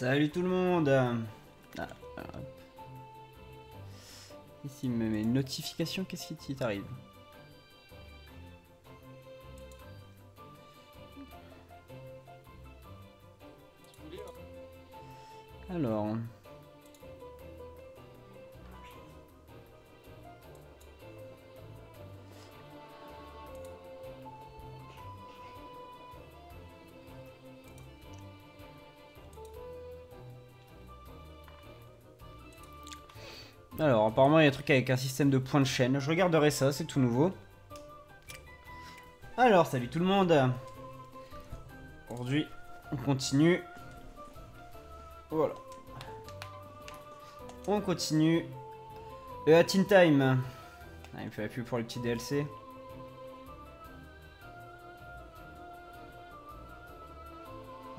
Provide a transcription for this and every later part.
Salut tout le monde. Ici il me met une notification, qu'est-ce qui t'arrive? Alors... Alors, apparemment, il y a un truc avec un système de points de chaîne. Je regarderai ça, c'est tout nouveau. Alors, salut tout le monde. Aujourd'hui, on continue. Voilà. On continue. Le Hat in Time. Ah, il me fait la pub pour le petit DLC.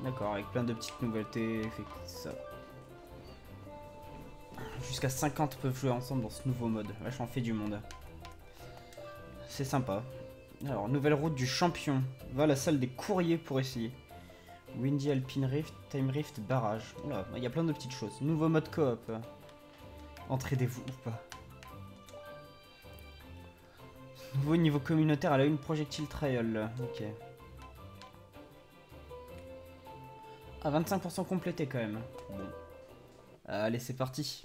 D'accord, avec plein de petites nouveautés. Ça. Jusqu'à 50 peuvent jouer ensemble dans ce nouveau mode. Vachement fait du monde. C'est sympa. Alors, nouvelle route du champion. Va à la salle des courriers pour essayer. Windy Alpine Rift, Time Rift, barrage. Voilà, il y a plein de petites choses. Nouveau mode coop. Entraidez-vous ou pas. Nouveau niveau communautaire à la une projectile trial. Ok. Ah, 25% complété quand même. Bon. Allez, c'est parti.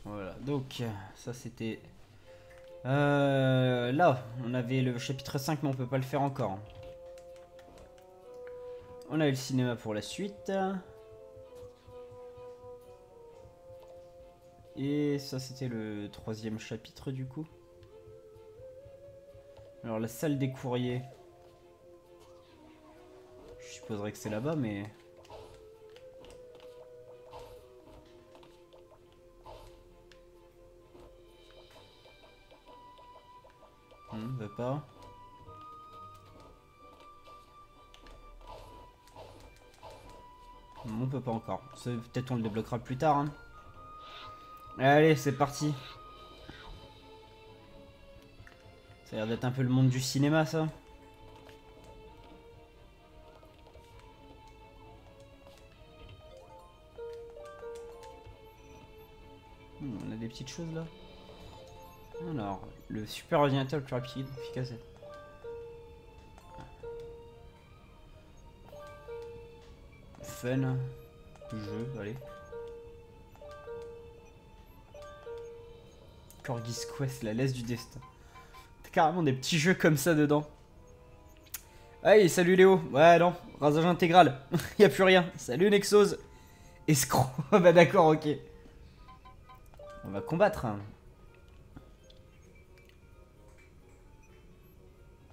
Voilà, donc ça c'était... là, on avait le chapitre 5 mais on peut pas le faire encore. On a eu le cinéma pour la suite. Et ça c'était le 3e chapitre du coup. Alors la salle des courriers. Je supposerais que c'est là-bas mais... veut pas. On peut pas encore. Peut-être on le débloquera plus tard. Hein. Allez, c'est parti. Ça a l'air d'être un peu le monde du cinéma, ça. On a des petites choses là. Alors, le super ordinateur le plus rapide, efficace. Fun. Jeu, allez. Corgis Quest, la laisse du destin. T'as carrément des petits jeux comme ça dedans. Hey, salut Léo. Ouais, non, rasage intégral. Y a plus rien. Salut Nexos. Escroc. Bah d'accord, ok. On va combattre.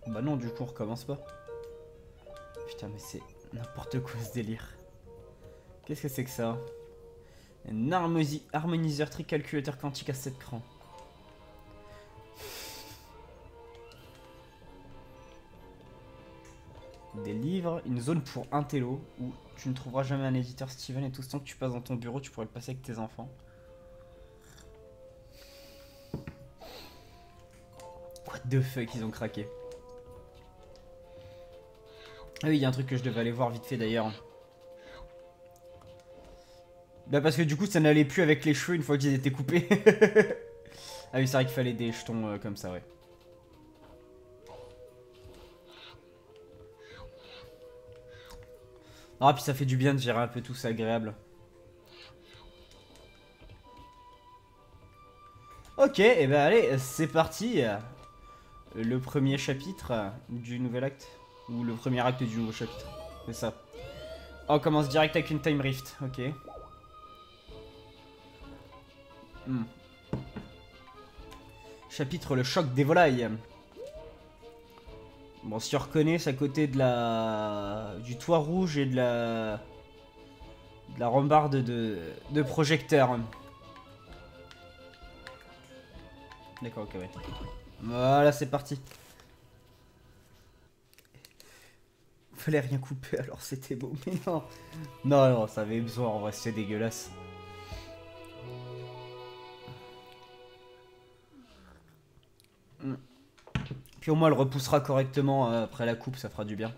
Bah non, du coup, on recommence pas. Putain, mais c'est n'importe quoi ce délire. Qu'est-ce que c'est que ça? Un harmoniseur tricalculateur quantique à 7 crans. Des livres, une zone pour intello où tu ne trouveras jamais un éditeur Steven et tout ce temps que tu passes dans ton bureau, tu pourrais le passer avec tes enfants. What the fuck, ils ont craqué. Ah oui, il y a un truc que je devais aller voir vite fait d'ailleurs. Bah parce que du coup ça n'allait plus avec les cheveux une fois qu'ils étaient coupés. Ah oui, c'est vrai qu'il fallait des jetons comme ça, ouais. Ah, puis ça fait du bien de gérer un peu tout, c'est agréable. Ok, et ben allez, c'est parti. Le premier chapitre du nouvel acte. Ou le premier acte du nouveau chapitre. C'est ça. Oh, on commence direct avec une time rift, ok. Chapitre le choc des volailles. Bon, si on reconnaît, c'est à côté de du toit rouge et de la rambarde de projecteurs. D'accord, ok, ouais. Voilà, c'est parti. Fallait rien couper alors c'était beau. Mais non. Non, non, ça avait besoin. En vrai, c'était dégueulasse. Puis au moins, elle repoussera correctement après la coupe. Ça fera du bien.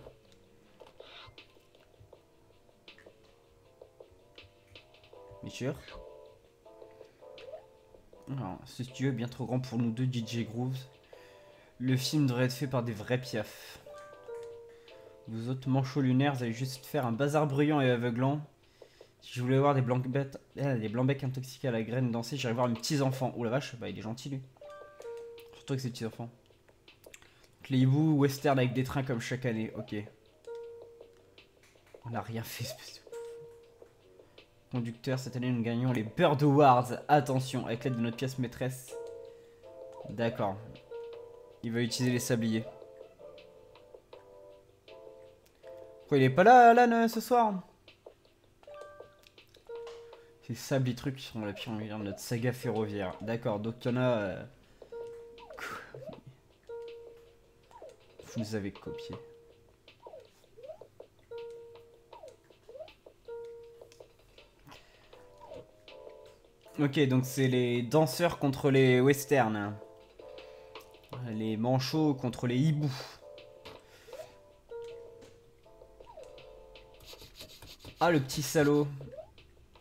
Bien sûr. Alors, ce studio est bien trop grand pour nous deux, DJ Grooves. Le film devrait être fait par des vrais piafs. Vous autres manchots lunaires, vous allez juste faire un bazar bruyant et aveuglant. Si je voulais voir des blancs-becs intoxiqués à la graine danser, j'irais voir mes petits-enfants. Oh la vache, bah il est gentil lui. Surtout avec ses petits-enfants. Les hiboux western avec des trains comme chaque année, ok. On n'a rien fait, espèce de... Conducteur, cette année nous gagnons les Bird Awards. Attention, avec l'aide de notre pièce maîtresse. D'accord. Il va utiliser les sabliers. Pourquoi il est pas là, Alan, ce soir? Ces sabliers trucs qui sont la pire de notre saga ferroviaire. D'accord, donc il y en a... Vous nous avez copié. Ok, donc c'est les danseurs contre les westerns. Les manchots contre les hiboux. Ah, le petit salaud.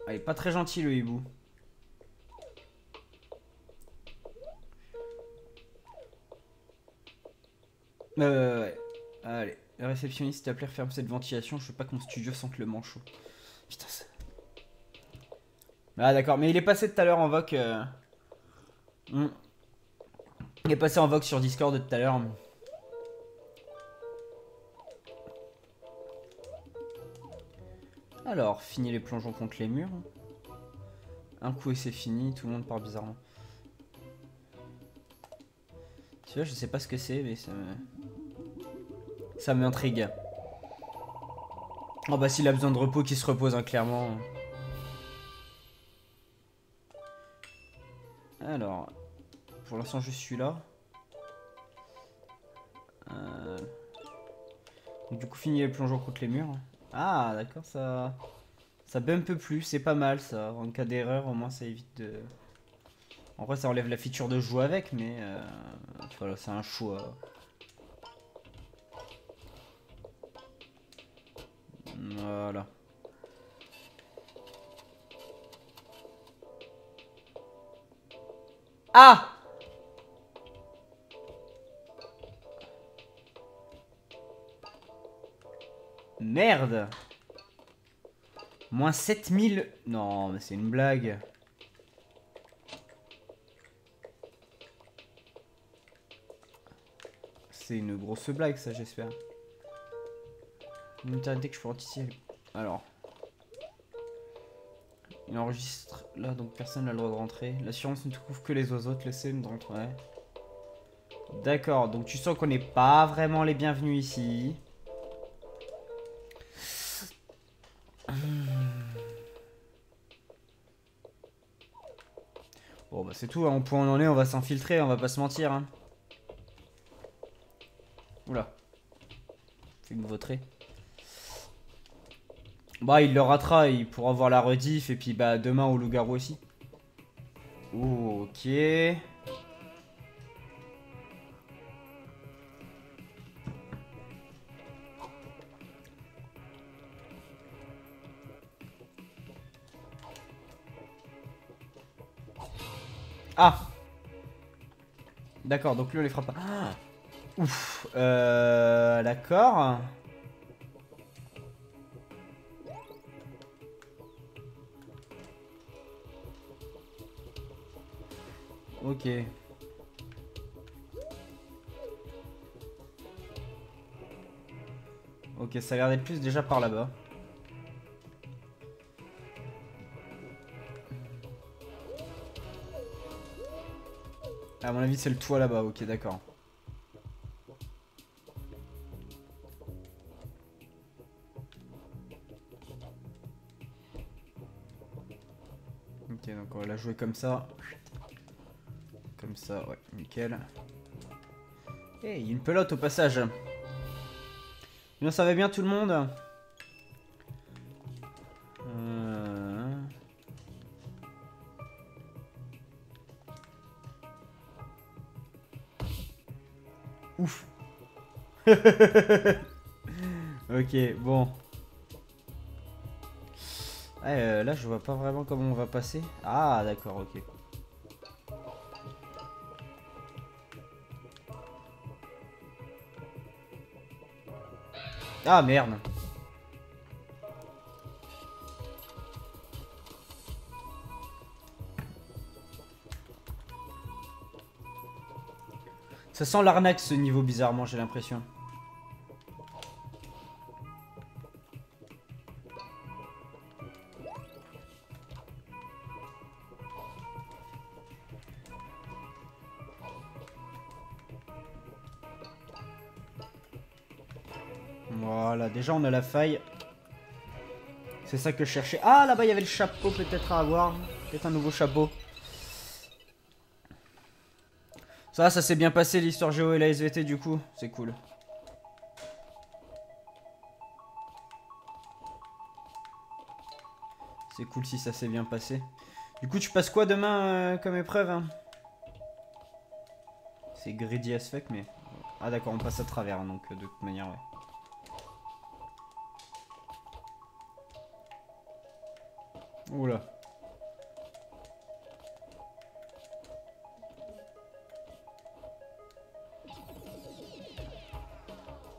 Ah, il est pas très gentil, le hibou. Ouais. Allez, le réceptionniste, s'il te plaît, referme cette ventilation. Je veux pas que mon studio sente le manchot. Putain, ça... Ah, d'accord, mais il est passé tout à l'heure en voc. Il est passé en voc sur Discord tout à l'heure. Alors, fini les plongeons contre les murs. Un coup et c'est fini, tout le monde part bizarrement. Tu vois, je sais pas ce que c'est, mais ça m'intrigue. Oh bah s'il a besoin de repos, qu'il se repose, hein, clairement. Alors, pour l'instant je suis là. Donc, du coup, fini les plongeons contre les murs. Ah, d'accord, ça bump plus, c'est pas mal ça. En cas d'erreur, au moins ça évite de... En vrai, ça enlève la feature de jouer avec, mais voilà, c'est un choix. Voilà. Ah! Merde! Moins 7000... Non, mais c'est une blague. C'est une grosse blague, ça, j'espère. Une maternité que je peux anticiper. Alors. Il enregistre là, donc personne n'a le droit de rentrer. L'assurance ne te couvre que les oiseaux, te laisser de rentrer. D'accord, donc tu sens qu'on n'est pas vraiment les bienvenus ici. Bon bah c'est tout, hein. Au point où on en est, on va s'infiltrer, on va pas se mentir. Hein. Oula. Fait me vautrer. Bah il le ratera, il pourra voir la rediff et puis bah demain au loup-garou aussi. Ok. Ah. D'accord, donc lui on les fera pas. Ah. Ouf. D'accord. Ok. Ok, ça a l'air d'être plus déjà par là-bas. À mon avis, c'est le toit là-bas. Ok, d'accord. Ok, donc on va la jouer comme ça. Comme ça, ouais, nickel. Hey, il y a une pelote au passage. Sinon ça va bien tout le monde? Ouf. Ok, bon. Ouais, là je vois pas vraiment comment on va passer. Ah d'accord, ok. Ah merde. Ça sent l'arnaque ce niveau bizarrement, j'ai l'impression. Voilà, déjà on a la faille. C'est ça que je cherchais. Ah, là-bas il y avait le chapeau peut-être à avoir. Peut-être un nouveau chapeau. Ça s'est bien passé l'histoire géo et la SVT du coup. C'est cool. C'est cool si ça s'est bien passé. Du coup, tu passes quoi demain comme épreuve hein? C'est greedy as fuck, mais... Ah d'accord, on passe à travers, hein, donc de toute manière, ouais. Oula.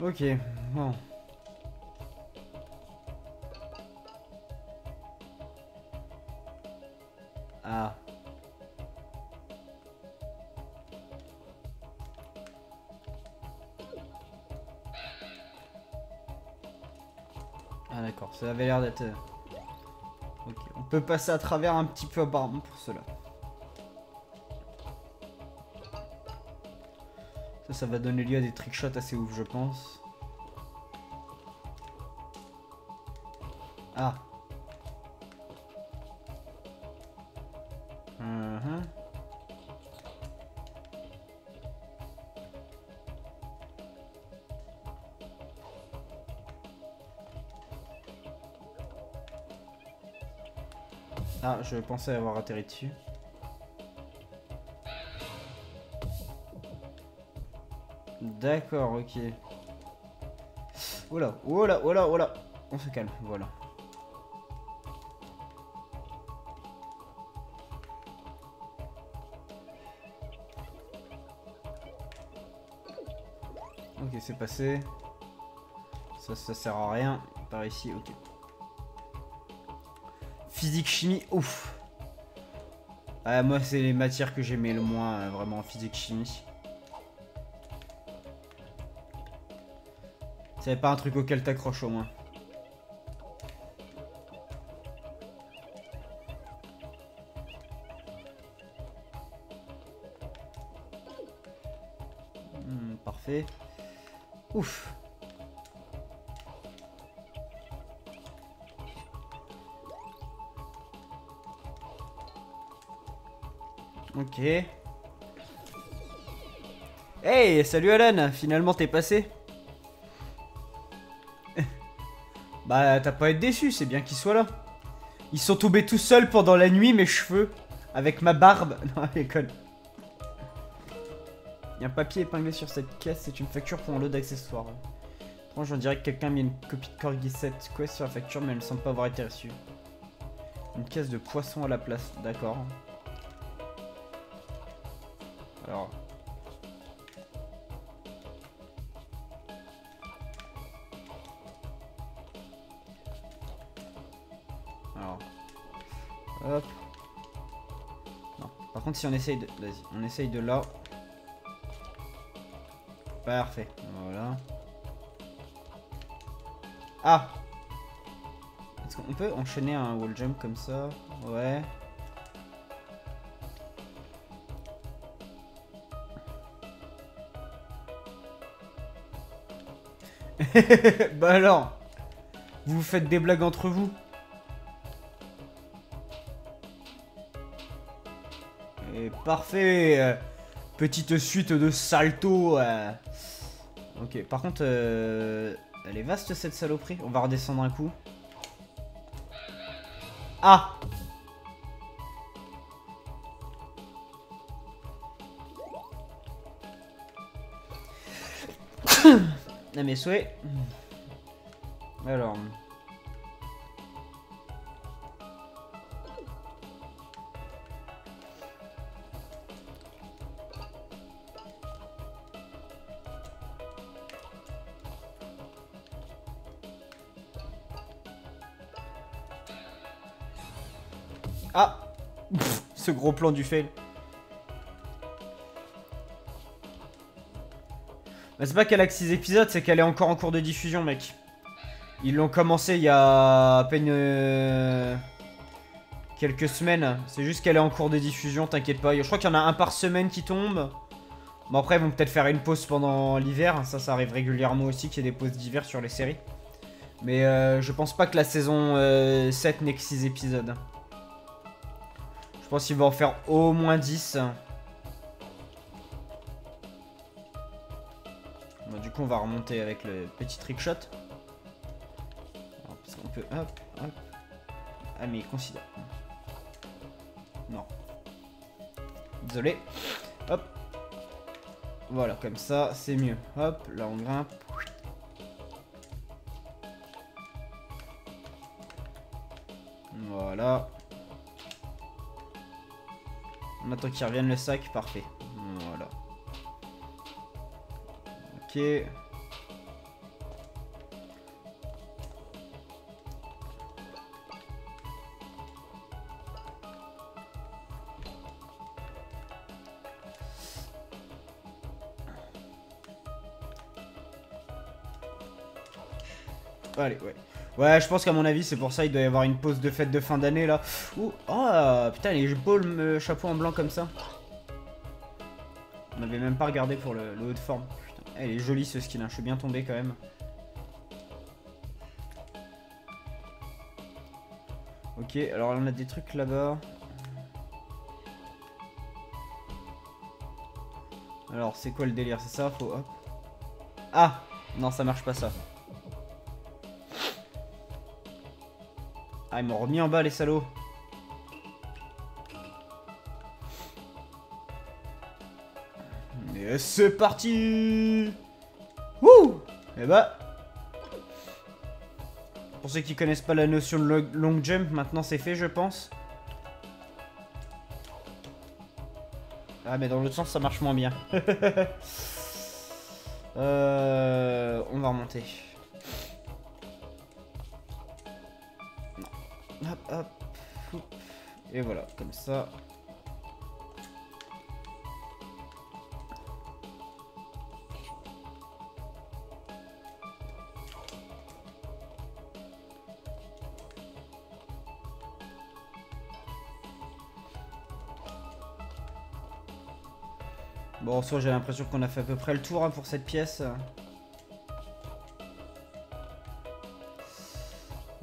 Ok, bon. Ah. Ah d'accord, ça avait l'air d'être... Ok, on peut passer à travers un petit peu apparemment pour cela. Ça va donner lieu à des trickshots assez ouf, je pense. Ah. Ah, je pensais avoir atterri dessus. D'accord, ok. Oh là, oh là, oh là, oh là. On se calme, voilà. Ok, c'est passé. Ça sert à rien. Par ici, ok. Physique, chimie, ouf. Ah, moi, c'est les matières que j'aimais le moins, vraiment, physique, chimie. C'est pas un truc auquel t'accroches au moins. Parfait. Ouf. Ok. Hey, salut Alan, finalement t'es passé. Bah t'as pas à être déçu, c'est bien qu'il soit là. Ils sont tombés tout seuls pendant la nuit, mes cheveux. Avec ma barbe. Non, l'école. Il y a un papier épinglé sur cette caisse, c'est une facture pour un lot d'accessoires. Franchement, j'en dirais que quelqu'un a mis une copie de Corgi 7 Quest sur la facture, mais elle ne semble pas avoir été reçue. Une caisse de poisson à la place, d'accord. Alors... Hop. Non. Par contre, si on essaye de... Vas-y, on essaye de là. Parfait. Voilà. Ah! Est-ce qu'on peut enchaîner un wall jump comme ça? Ouais. Bah alors! Vous faites des blagues entre vous? Et parfait! Petite suite de salto. Ok, par contre... Elle est vaste cette saloperie. On va redescendre un coup. Ah! À mes souhaits. Alors. Ah! Ce gros plan du fail. Bah, c'est pas qu'elle a que 6 épisodes, c'est qu'elle est encore en cours de diffusion, mec. Ils l'ont commencé il y a à peine quelques semaines. C'est juste qu'elle est en cours de diffusion, t'inquiète pas. Je crois qu'il y en a un par semaine qui tombe. Bon, après, ils vont peut-être faire une pause pendant l'hiver. Ça arrive régulièrement aussi qu'il y ait des pauses d'hiver sur les séries. Mais je pense pas que la saison 7 n'ait que 6 épisodes. Je pense qu'il va en faire au moins 10. Bon, du coup, on va remonter avec le petit trickshot. Alors, parce qu'on peut... Hop, hop. Ah, mais considère. Non. Désolé. Hop. Voilà, comme ça, c'est mieux. Hop, là, on grimpe. Voilà. On attend qu'il revienne le sac, parfait. Voilà. Ok. Allez, ouais. Ouais, je pense qu'à mon avis, c'est pour ça il doit y avoir une pause de fête de fin d'année là. Ouh, oh, putain, les beaux le chapeau en blanc comme ça. On n'avait même pas regardé pour le haut de forme. Putain, elle est jolie ce skin, hein. Je suis bien tombé quand même. Ok, alors on a des trucs là-bas. Alors, c'est quoi le délire? C'est ça? Faut... Hop. Ah! Non, ça marche pas ça. Ah, ils m'ont remis en bas, les salauds. Et c'est parti! Wouh! Et bah... Pour ceux qui connaissent pas la notion de long jump, maintenant c'est fait, je pense. Ah, mais dans l'autre sens, ça marche moins bien. On va remonter. Non. Hop, hop. Et voilà, comme ça. Bon, en soi, j'ai l'impression qu'on a fait à peu près le tour hein, pour cette pièce.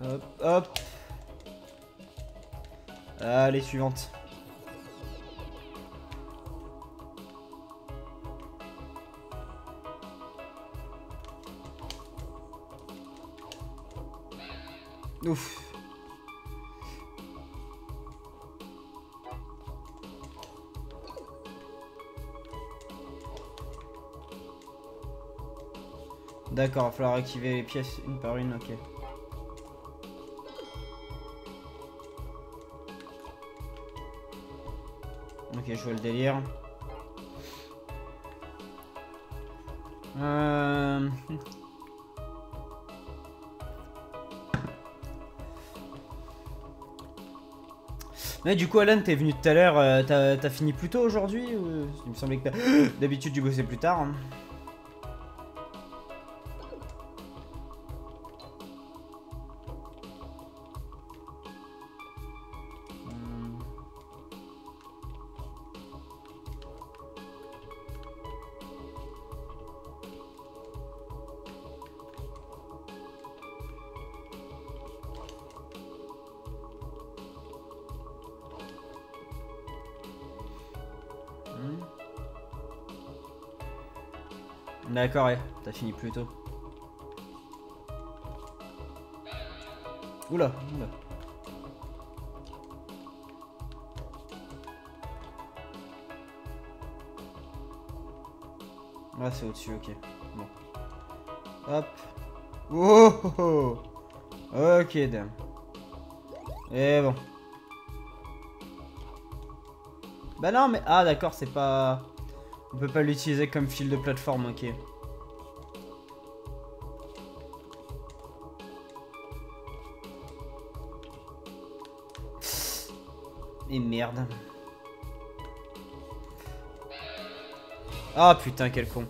Hop, hop. Allez, suivante. Ouf. D'accord, il va falloir activer les pièces une par une, ok. Ok, je vois le délire. Mais du coup, Alan, t'es venu tout à l'heure, t'as fini plus tôt aujourd'hui ou... Il me semblait que d'habitude tu bossais plus tard. Hein. D'accord, ouais, t'as fini plus tôt. Oula, oula. Ah, c'est au-dessus, ok. Bon. Hop. Oh, oh, oh. Ok, dame. Et bon. Bah non, mais... Ah, d'accord, c'est pas... On peut pas l'utiliser comme fil de plateforme, ok. Et merde. Ah, putain, quel con.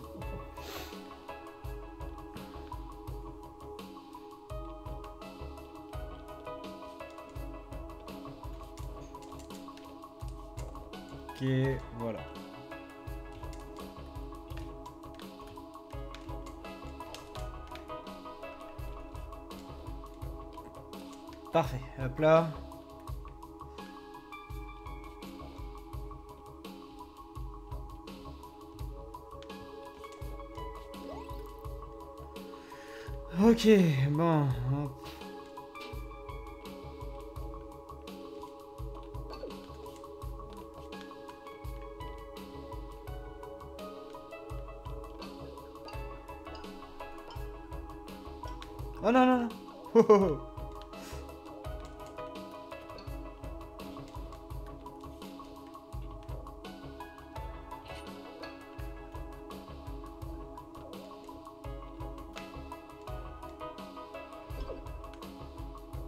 Ok, voilà. Parfait, hop là. Ok, bon, hop. Oh non, non, non. Oh, oh, oh.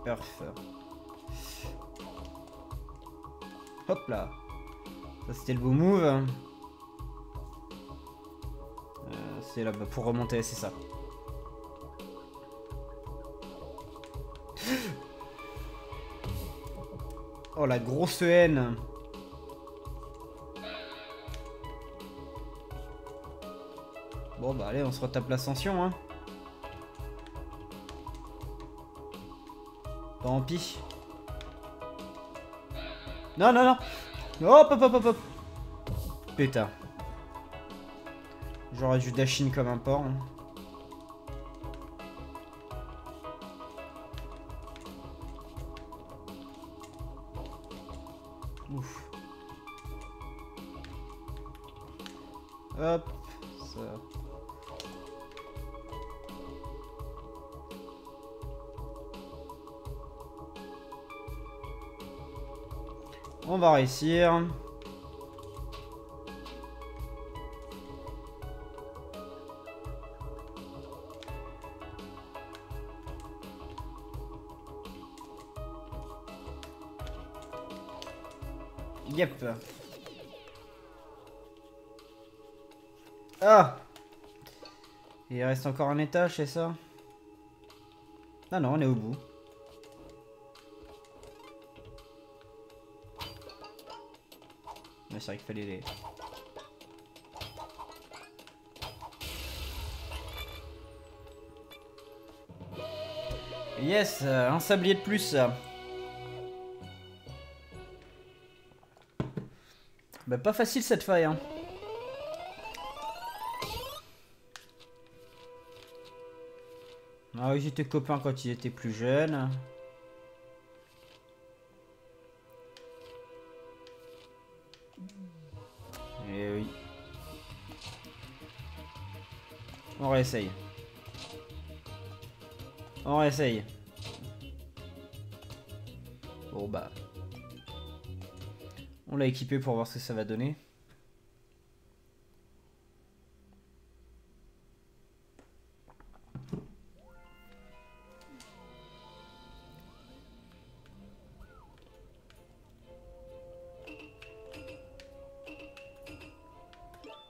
Parfait. Hop là. Ça c'était le beau move. C'est là-bas pour remonter, c'est ça. Oh la grosse haine. Bon bah allez, on se retape l'ascension, hein. Tant pis. Non, non, non. Hop, hop, hop, hop, hop. Putain. J'aurais dû dash in comme un porc. Hein. Ouf. Hop. Ça. On va réussir. Yep. Ah. Il reste encore un étage, c'est ça? Ah non, on est au bout. Mais c'est vrai qu'il fallait les... Yes, un sablier de plus. Bah pas facile cette faille, hein. Ah oui, j'étais copain quand il était plus jeune. Et oui. On réessaye. On réessaye. Bon bah. On l'a équipé pour voir ce que ça va donner.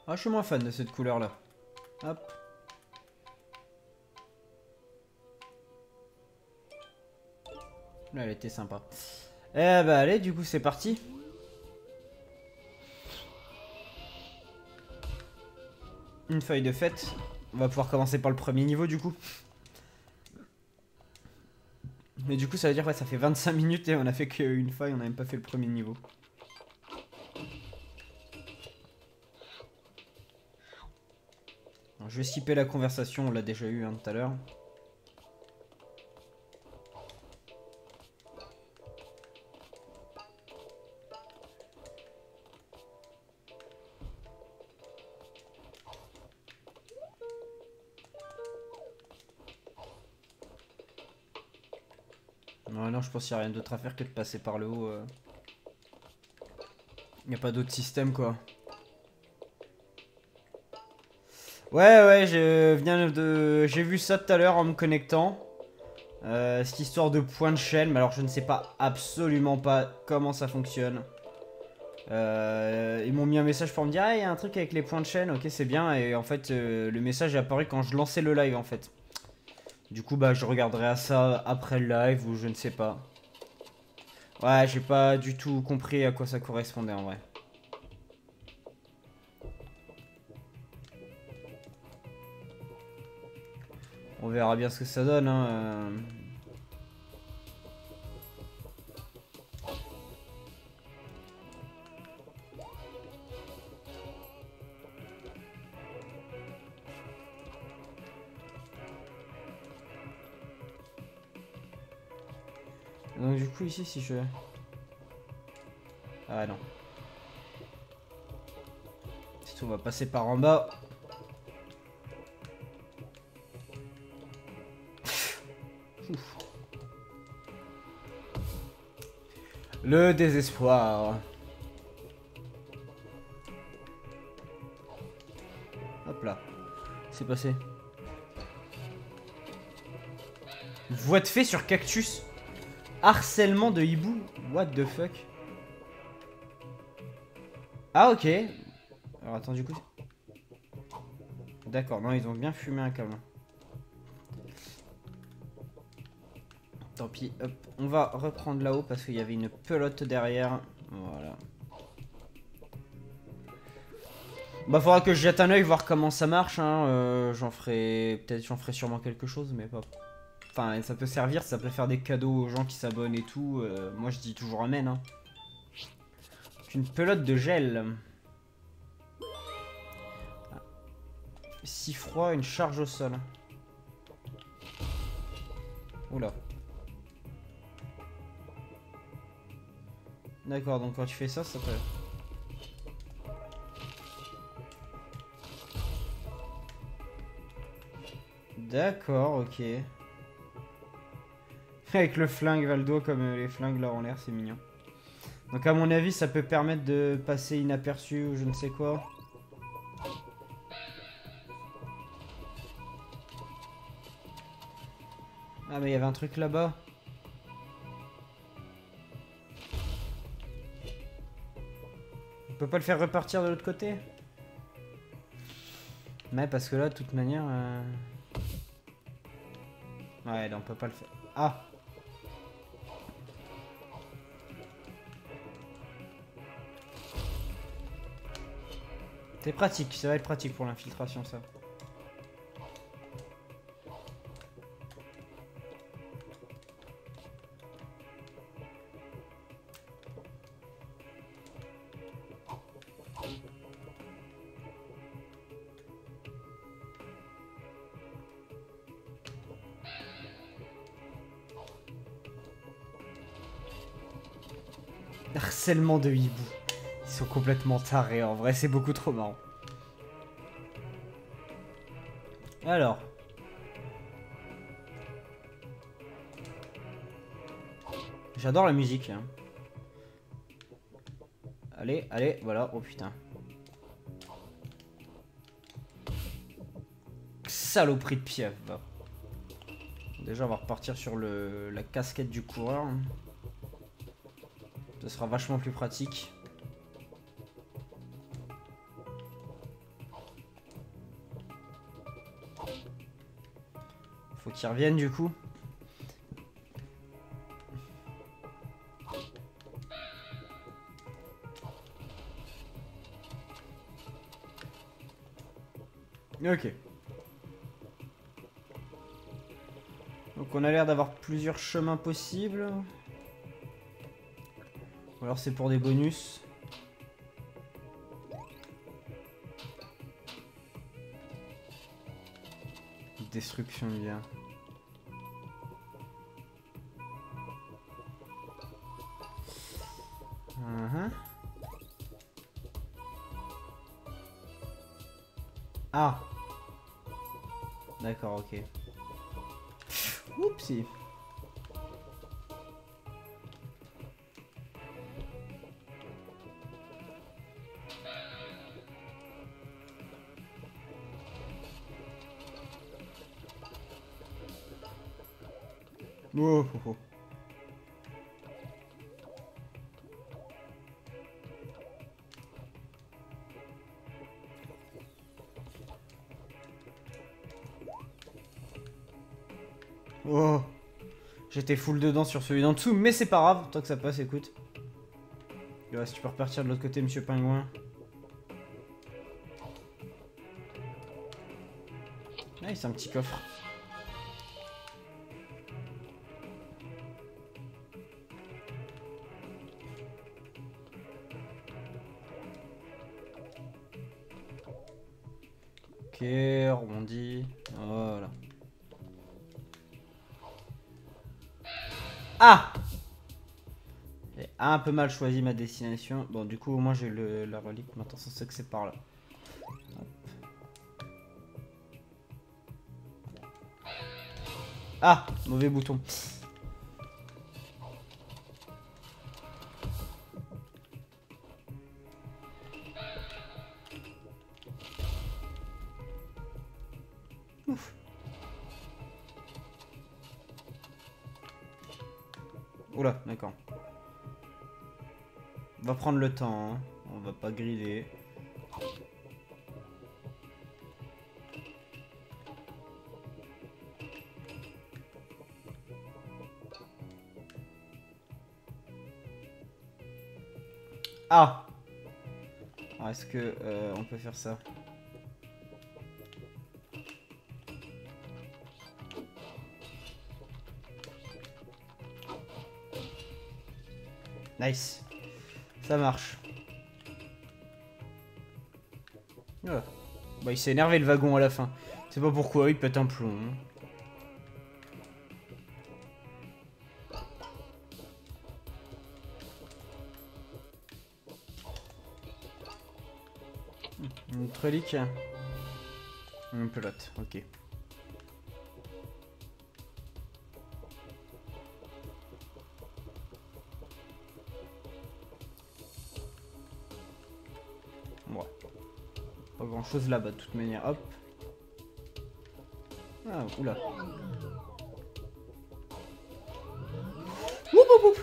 Ah, je suis moins fan de cette couleur là. Hop. Là, elle était sympa. Eh bah allez, du coup c'est parti. Une feuille de fête. On va pouvoir commencer par le premier niveau du coup. Mais du coup ça veut dire que ouais, ça fait 25 minutes et on a fait qu'une feuille, on n'a même pas fait le premier niveau. Alors, je vais skipper la conversation, on l'a déjà eu hein, tout à l'heure. Non, non, je pense qu'il n'y a rien d'autre à faire que de passer par le haut. Il n'y a pas d'autre système, quoi. Ouais, j'ai vu ça tout à l'heure en me connectant. Cette histoire de point de chaîne, mais alors je ne sais pas absolument pas comment ça fonctionne. Ils m'ont mis un message pour me dire, ah, il y a un truc avec les points de chaîne, ok, c'est bien. Et en fait, le message est apparu quand je lançais le live, en fait. Du coup, bah, je regarderai à ça après le live ou je ne sais pas. Ouais, j'ai pas du tout compris à quoi ça correspondait en vrai. On verra bien ce que ça donne, hein. Donc du coup ici si je... Ah non. C'est tout, on va passer par en bas. Le désespoir. Hop là. C'est passé. Voie de fait sur cactus. Harcèlement de hibou. What the fuck. Ah ok. Alors attends du coup. D'accord, non ils ont bien fumé un câble. Tant pis, hop. On va reprendre là-haut parce qu'il y avait une pelote derrière. Voilà. Bah faudra que je jette un oeil voir comment ça marche hein. Peut-être j'en ferai sûrement quelque chose mais pas. Enfin ça peut servir, ça peut faire des cadeaux aux gens qui s'abonnent et tout. Moi je dis toujours amen hein. Une pelote de gel. Si froid, une charge au sol. Oula. D'accord, donc quand tu fais ça, ça peut... D'accord, ok. Avec le flingue Valdo, comme les flingues là en l'air, c'est mignon. Donc à mon avis, ça peut permettre de passer inaperçu ou je ne sais quoi. Ah mais il y avait un truc là-bas. On peut pas le faire repartir de l'autre côté? Ouais, parce que là, de toute manière... Ouais, là, on peut pas le faire. Ah! C'est pratique, ça va être pratique pour l'infiltration, ça. Harcèlement de hibou. Ils sont complètement tarés, en vrai, c'est beaucoup trop marrant. Alors. J'adore la musique. Hein. Allez, allez, voilà. Oh putain. Saloperie de pieuvre. Va. Déjà, on va repartir sur la casquette du coureur. Ce sera vachement plus pratique. Faut qu'il revienne du coup. Ok. Donc on a l'air d'avoir plusieurs chemins possibles. Ou alors c'est pour des bonus. Destruction bien. Ah. D'accord, ok. Oupsie. Oh, oh, oh. Oh. J'étais full dedans sur celui d'en dessous, mais c'est pas grave, tant que ça passe, écoute. Et ouais, si tu peux repartir de l'autre côté, monsieur Pingouin. Ah, c'est un petit coffre. Ok, rebondis. Voilà. Ah! J'ai un peu mal choisi ma destination. Bon, du coup, au moins j'ai la relique. Maintenant, on sait que c'est par là. Hop. Ah! Mauvais bouton. Ouf. Oula, d'accord. On va prendre le temps, hein. On va pas griller. Ah! Alors, est-ce que on peut faire ça? Nice. Ça marche. Ouais. Bah, il s'est énervé le wagon à la fin. C'est pas pourquoi, il pète un plomb. Une autre relique. Une pelote, ok. Ouais. Pas grand chose là-bas de toute manière. Hop. Ah, oula. Oup, oup, oup.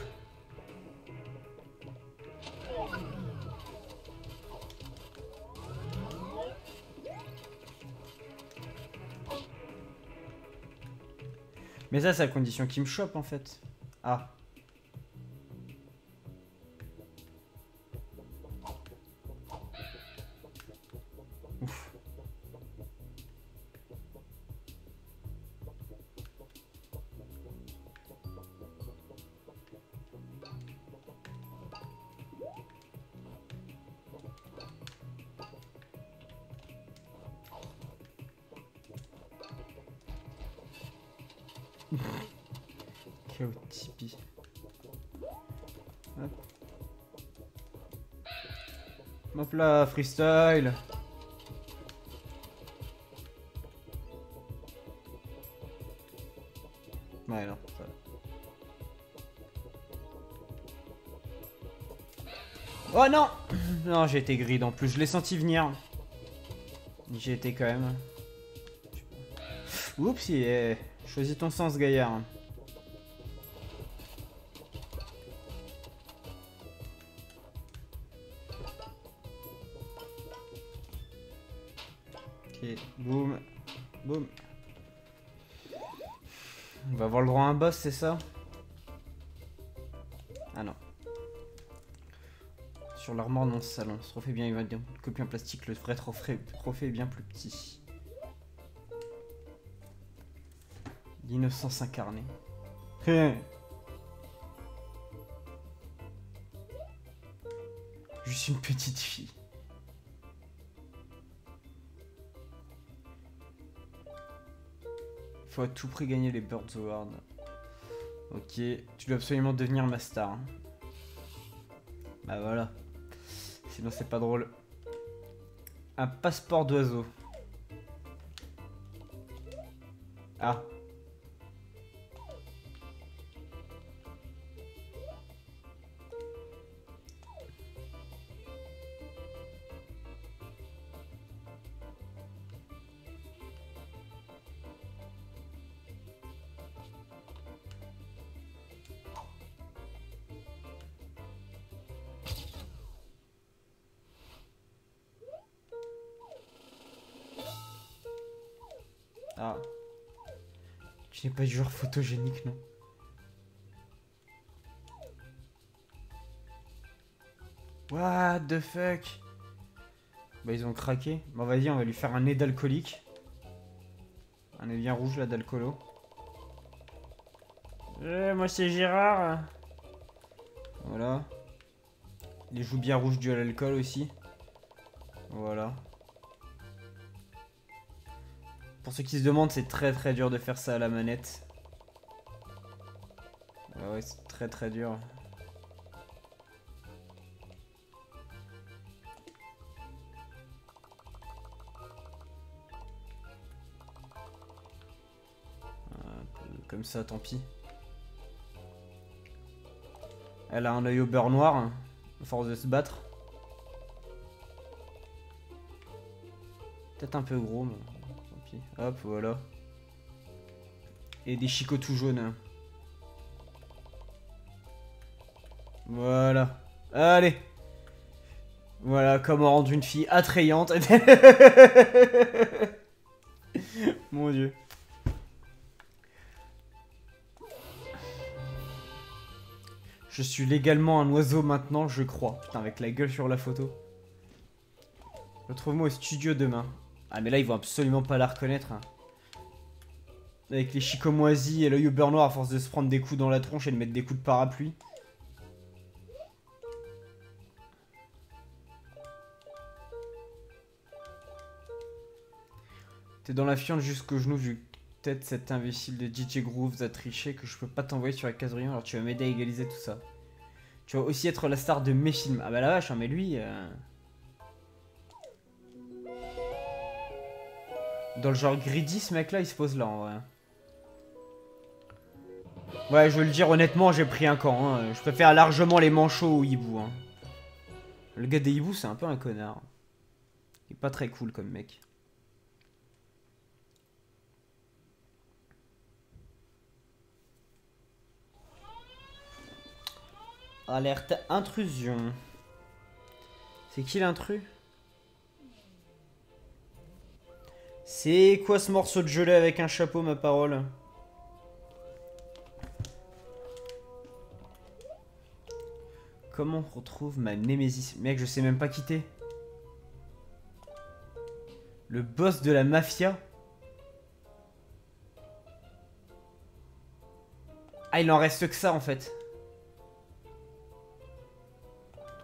Mais ça, c'est la condition qui me chope en fait. Ah. Ouf. Chaotipi. Hop. Hop là, freestyle. Ouais, non, ça va. Oh non! Non, j'ai été grid en plus, je l'ai senti venir. J'y étais quand même. Oups, choisis ton sens, gaillard. Ok, boum, boum. On va avoir le droit à un boss, c'est ça? Ah non. Sur l'armoire dans le salon. Ce trophée bien, il va bien. Copie en plastique, le vrai trophée est bien plus petit. L'innocence incarnée. Je suis une petite fille. Faut à tout prix gagner les Birds Awards. Ok, tu dois absolument devenir ma star. Bah voilà. Sinon c'est pas drôle. Un passeport d'oiseau. Ah. Je n'ai pas du genre photogénique, non. What the fuck? Bah ils ont craqué. Bon vas-y, on va lui faire un nez d'alcoolique. Un nez bien rouge là d'alcoolo. Moi c'est Gérard. Voilà. Les joues bien rouges dues à l'alcool aussi. Voilà. Pour ceux qui se demandent, c'est très dur de faire ça à la manette. Ah ouais, c'est très dur. Comme ça, tant pis. Elle a un œil au beurre noir, hein, à force de se battre. Peut-être un peu gros, mais tant pis. Hop, voilà. Et des chicots tout jaunes. Voilà. Allez. Voilà comment rendre une fille attrayante. Mon Dieu. Je suis légalement un oiseau maintenant, je crois. Putain, avec la gueule sur la photo. Retrouve-moi au studio demain. Ah, mais là, ils vont absolument pas la reconnaître. Hein. Avec les chicots moisis et l'œil au beurre noir à force de se prendre des coups dans la tronche et de mettre des coups de parapluie. T'es dans la fiente jusqu'au genou vu que peut-être cet imbécile de DJ Grooves a triché que je peux pas t'envoyer sur la case brillant, alors tu vas m'aider à égaliser tout ça. Tu vas aussi être la star de mes films. Ah bah la vache, hein, mais lui... Dans le genre greedy, ce mec là il se pose là en vrai. Ouais, je veux le dire honnêtement, j'ai pris un camp. Hein. Je préfère largement les manchots aux hiboux. Hein. Le gars des hiboux, c'est un peu un connard. Il est pas très cool comme mec. Alerte intrusion. C'est qui l'intrus? C'est quoi ce morceau de gelée avec un chapeau, ma parole? Comment on retrouve ma némésis? Mec, je sais même pas quitter. Le boss de la mafia? Ah, il en reste que ça en fait.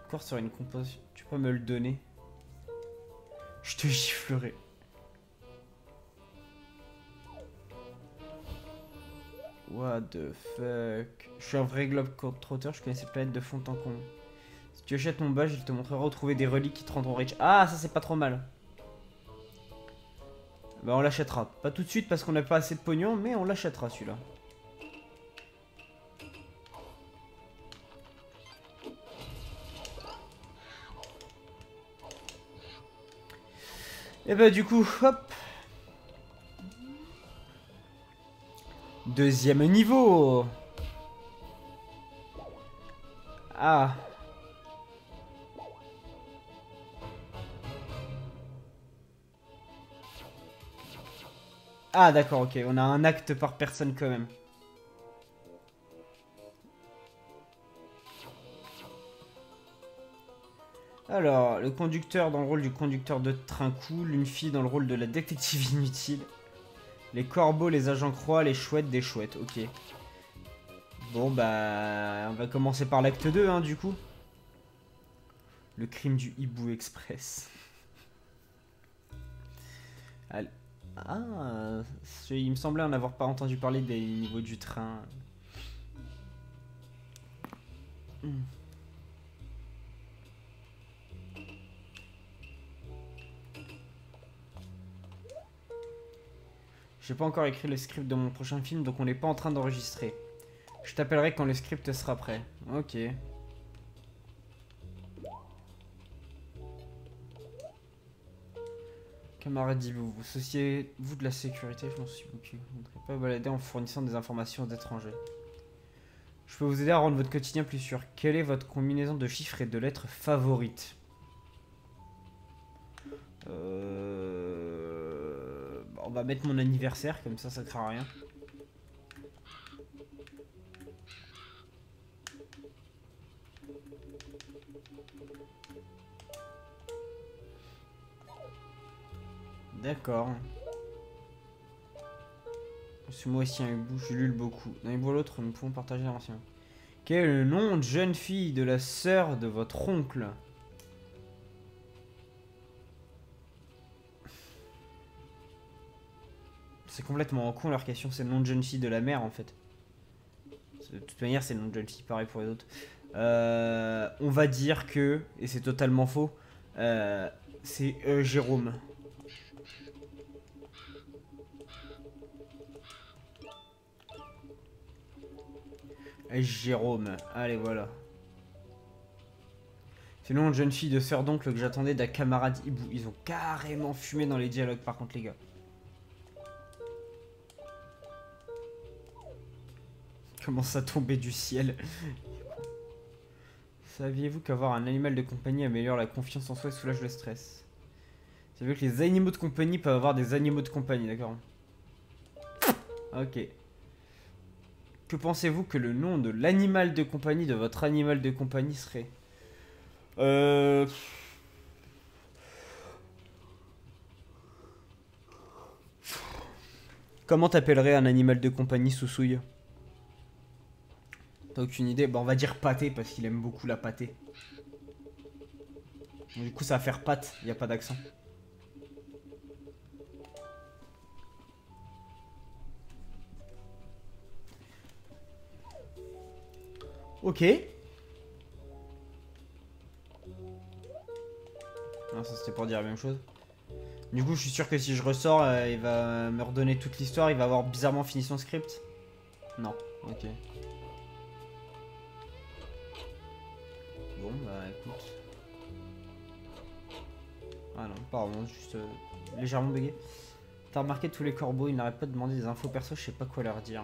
Encore sur une composition. Tu peux me le donner? Je te giflerai. What the fuck. Je suis un vrai globe trotteur, je connais cette planète de fond en comble. Si tu achètes mon badge, il te montrera où trouver des reliques qui te rendront riche. Ah, ça c'est pas trop mal. Bah on l'achètera. Pas tout de suite parce qu'on n'a pas assez de pognon, mais on l'achètera celui-là. Et bah du coup, hop. Deuxième niveau. Ah. Ah d'accord, ok. On a un acte par personne quand même. Alors, le conducteur dans le rôle du conducteur de train cool, une fille dans le rôle de la détective inutile. Les corbeaux, les agents croix, les chouettes, des chouettes, ok. Bon bah, on va commencer par l'acte 2, hein, du coup. Le crime du Hibou Express. Allez. Ah, il me semblait en avoir pas entendu parler des niveaux du train. J'ai pas encore écrit le script de mon prochain film, donc on n'est pas en train d'enregistrer. Je t'appellerai quand le script sera prêt. Ok. Camarade Dibou, vous souciez-vous de la sécurité? Je m'en suis beaucoup. Vous ne voudrez pas balader en fournissant des informations aux étrangers. Je peux vous aider à rendre votre quotidien plus sûr. Quelle est votre combinaison de chiffres et de lettres favorite? On va mettre mon anniversaire, comme ça craint rien. D'accord. Suis-moi aussi un hibou, je lule beaucoup. D'un hibou à l'autre, nous pouvons partager l'ancien. Quel est le nom de jeune fille de la sœur de votre oncle? C'est complètement con leur question, c'est le nom de jeune fille de la mère en fait. De toute manière, c'est le nom de jeune fille, pareil pour les autres. On va dire que, et c'est totalement faux, c'est Jérôme. Jérôme, allez voilà. C'est le nom de jeune fille de sœur d'oncle que j'attendais d'un camarade hibou. Ils ont carrément fumé dans les dialogues par contre les gars. Comment ça tombait du ciel? Saviez-vous qu'avoir un animal de compagnie améliore la confiance en soi et soulage le stress? Saviez-vous que les animaux de compagnie peuvent avoir des animaux de compagnie, d'accord? Ok. Que pensez-vous que le nom de l'animal de compagnie de votre animal de compagnie serait? Comment t'appellerais un animal de compagnie, Sousouille? T'as aucune idée? Bon, on va dire pâté parce qu'il aime beaucoup la pâté. Bon, du coup, ça va faire pâte, il n'y a pas d'accent. Ok. Non, ça c'était pour dire la même chose. Du coup, je suis sûr que si je ressors, il va me redonner toute l'histoire. Il va avoir bizarrement fini son script. Non, ok. Bon, bah écoute. Ah non, pardon, juste légèrement bugué. T'as remarqué tous les corbeaux, ils n'arrêtent pas de demander des infos perso, je sais pas quoi leur dire.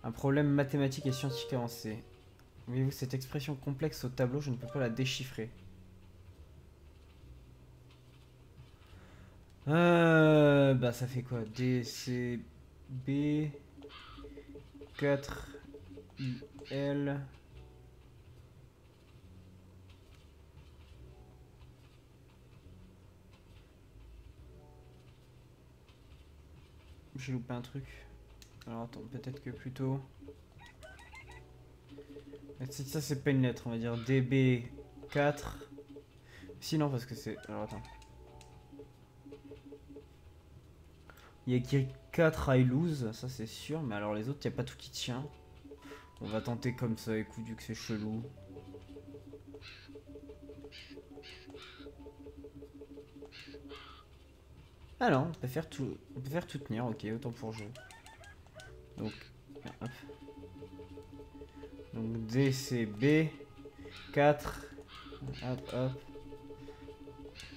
Un problème mathématique et scientifique avancé. Voyez-vous cette expression complexe au tableau, je ne peux pas la déchiffrer. Bah ça fait quoi? D, C, B, 4, I, L. J'ai loupé un truc. Alors attends, peut-être que plutôt... Ça c'est pas une lettre, on va dire DB4. Sinon parce que c'est... Alors attends. Il y a écrit 4 I lose, ça c'est sûr, mais alors les autres, il n'y a pas tout qui tient. On va tenter comme ça, écoute, vu que c'est chelou. Ah non, on peut faire tout tenir, ok, autant pour jeu. Donc, hop. Donc DCB 4. Hop, hop.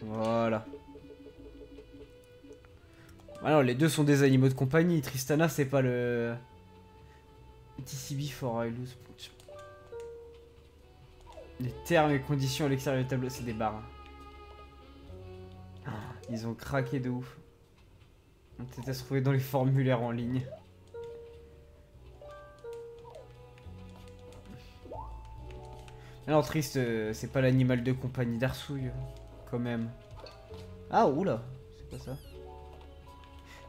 Voilà. Alors, les deux sont des animaux de compagnie. Tristana, c'est pas le... TCB for I lose. Les termes et conditions à l'extérieur du tableau, c'est des barres. Ils ont craqué de ouf. On peut-être à se trouver dans les formulaires en ligne. Alors triste, c'est pas l'animal de compagnie d'Arsouille, quand même. Ah, oula, c'est quoi ça?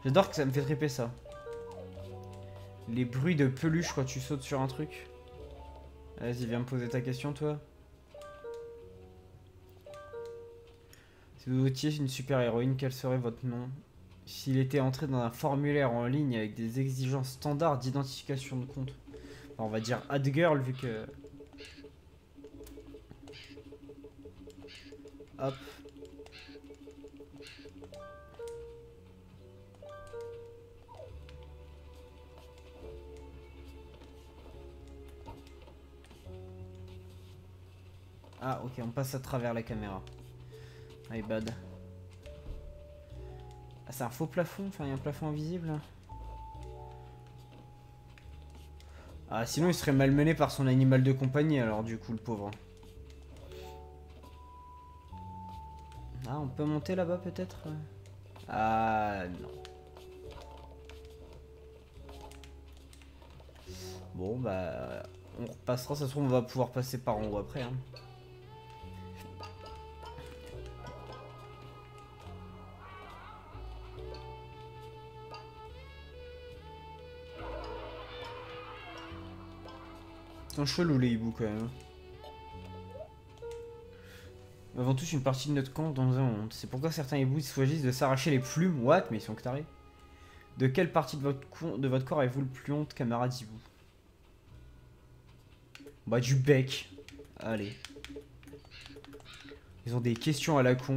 J'adore que ça me fait triper ça. Les bruits de peluche quand tu sautes sur un truc. Vas-y, viens me poser ta question, toi. Si vous étiez une super-héroïne, quel serait votre nom? S'il était entré dans un formulaire en ligne avec des exigences standards d'identification de compte. Enfin, on va dire AdGirl, vu que... Hop. Ah, ok, on passe à travers la caméra. My bad. Ah, c'est un faux plafond? Enfin, il y a un plafond invisible. Ah, sinon il serait malmené par son animal de compagnie, alors du coup, le pauvre. Ah, on peut monter là-bas peut-être? Ah, non. Bon, bah... On repassera, ça se trouve on va pouvoir passer par en haut après. Hein. Ils sont chelous les hiboux quand même. Avant tous une partie de notre camp dans un monde. C'est pourquoi certains hiboux choisissent de s'arracher les plumes. What? Mais ils sont tarés. De quelle partie de votre corps avez-vous le plus honte, camarade hibou? Bah du bec. Allez. Ils ont des questions à la con.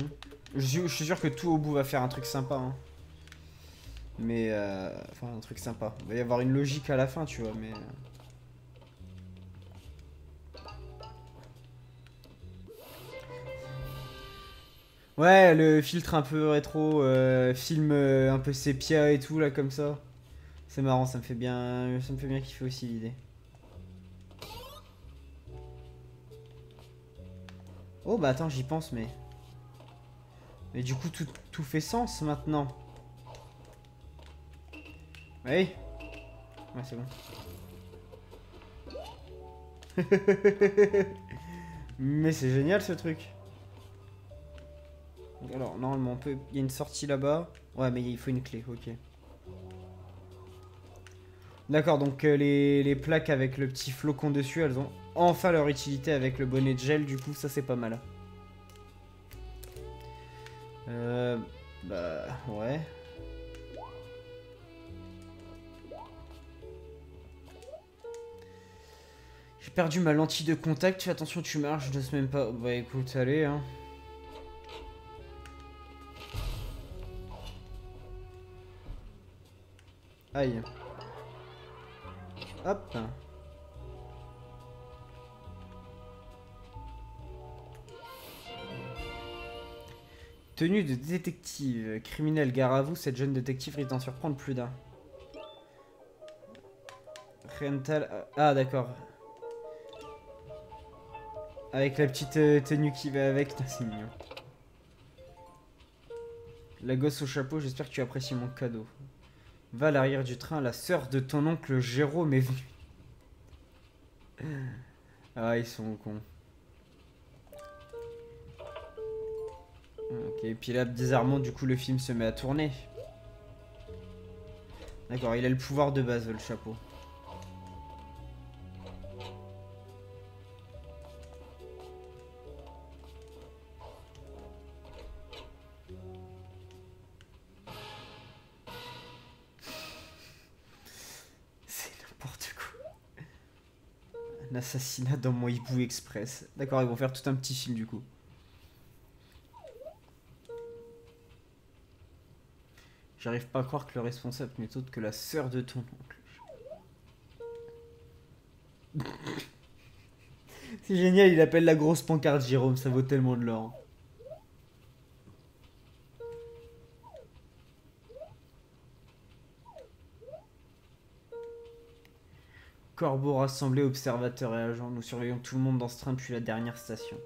Je suis sûr que tout au bout va faire un truc sympa. Hein. Mais enfin un truc sympa. Il va y avoir une logique à la fin, tu vois, mais... Ouais, le filtre un peu rétro, film un peu sépia et tout, là, comme ça. C'est marrant, ça me fait bien kiffer aussi l'idée. Oh, bah attends, j'y pense, mais... Mais du coup, tout fait sens, maintenant. Oui. Ouais, c'est bon. Mais c'est génial, ce truc. Alors, normalement, on peut... Il y a une sortie là-bas. Ouais, mais il faut une clé, ok. D'accord, donc les plaques avec le petit flocon dessus, elles ont enfin leur utilité avec le bonnet de gel, du coup, ça c'est pas mal. Bah, ouais. J'ai perdu ma lentille de contact, fais attention, tu marches, je n'ose même pas... Bah écoute, allez, hein. Aïe. Hop. Tenue de détective. Criminel, gare à vous, cette jeune détective risque d'en surprendre plus d'un. Rental... Ah, d'accord. Avec la petite tenue qui va avec, c'est mignon. La gosse au chapeau, j'espère que tu apprécies mon cadeau. Va à l'arrière du train, la sœur de ton oncle Jérôme est venue. Ah, ils sont cons. Ok, et puis là, bizarrement, du coup, le film se met à tourner. D'accord, il a le pouvoir de base, le chapeau. C'est n'importe quoi. Un assassinat dans mon hibou express. D'accord, ils vont faire tout un petit film, du coup. J'arrive pas à croire que le responsable n'est autre que la sœur de ton oncle. C'est génial, il appelle la grosse pancarte Jérôme, ça vaut tellement de l'or. Corbeau rassemblé, observateurs et agents. Nous surveillons tout le monde dans ce train depuis la dernière station.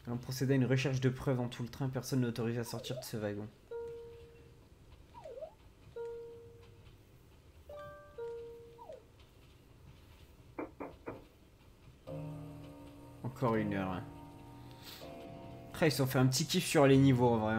On procède à une recherche de preuves dans tout le train. Personne n'est autorisé à sortir de ce wagon. Encore une heure. Hein. Après, ils se sont fait un petit kiff sur les niveaux en vrai.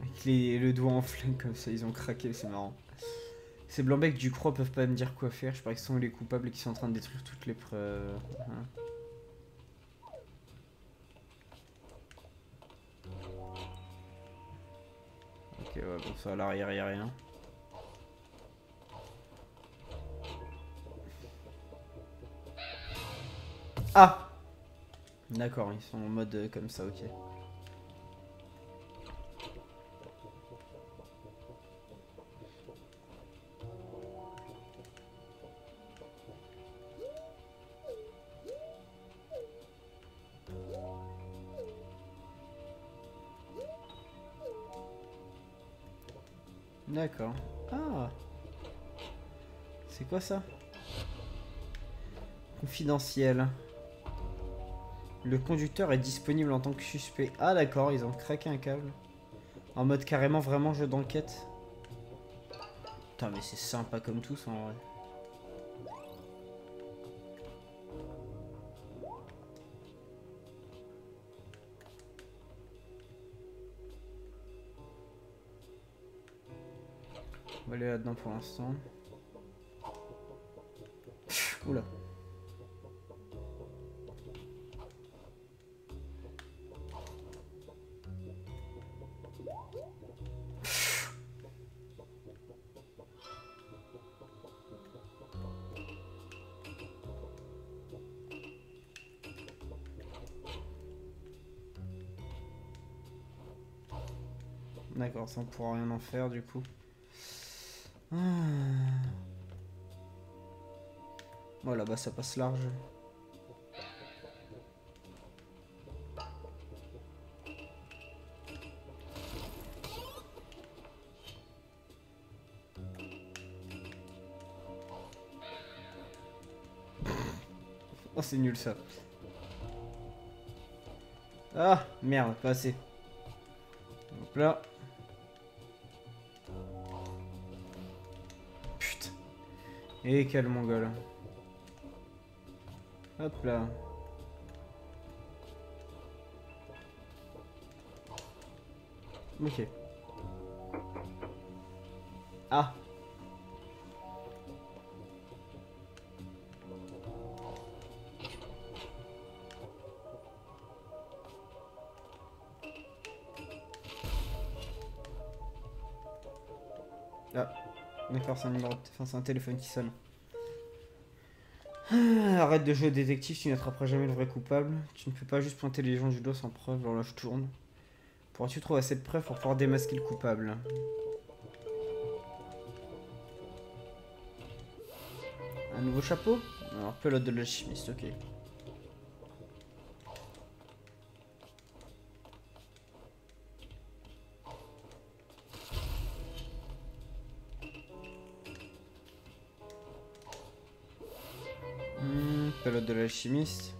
Avec le doigt en flingue comme ça, ils ont craqué, c'est marrant. Ces blancs-becs du croix peuvent pas me dire quoi faire. Je parie qu'ils sont les coupables et qu'ils sont en train de détruire toutes les preuves. Hein. Ok, ouais, bon, ça à l'arrière, y'a rien. Ah! D'accord, ils sont en mode comme ça, ok. D'accord. Ah! C'est quoi ça? Confidentiel. Le conducteur est disponible en tant que suspect. Ah d'accord, ils ont craqué un câble. En mode carrément vraiment jeu d'enquête. Putain mais c'est sympa comme tous en vrai. va aller là-dedans pour l'instant. Oula. D'accord, ça on pourra rien en faire du coup. Voilà, bah ça passe large. Oh, c'est nul ça. Ah, merde, pas assez. Hop là. Putain. Et quel mongol. Hop là. Ok. Ah. Ah. D'accord, c'est un numéro de... enfin, c'est un téléphone qui sonne. Arrête de jouer au détective, tu n'attraperas jamais le vrai coupable. Tu ne peux pas juste pointer les gens du doigt sans preuve. Alors là, je tourne. Pourras-tu trouver assez de preuves pour pouvoir démasquer le coupable? Un nouveau chapeau? Alors, pelote de l'alchimiste, ok. Pelote de l'alchimiste.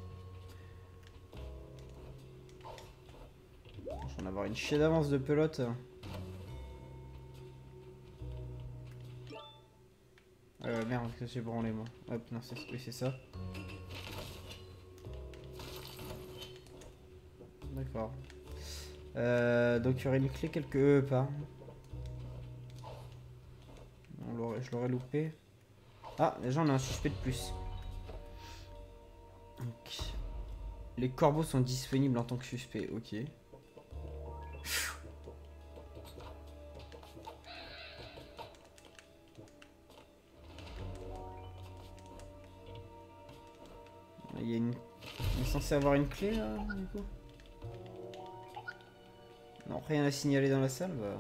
Je vais en avoir une chier d'avance de pelote. Merde, que j'ai branlé moi. Hop, non, c'est ça. D'accord. Donc il y aurait une clé quelque part. Je l'aurais loupé. Ah, déjà on a un suspect de plus. Donc, les corbeaux sont disponibles en tant que suspect, ok. Il y a une... Il est censé avoir une clé là, du coup. Non, rien à signaler dans la salle, bah...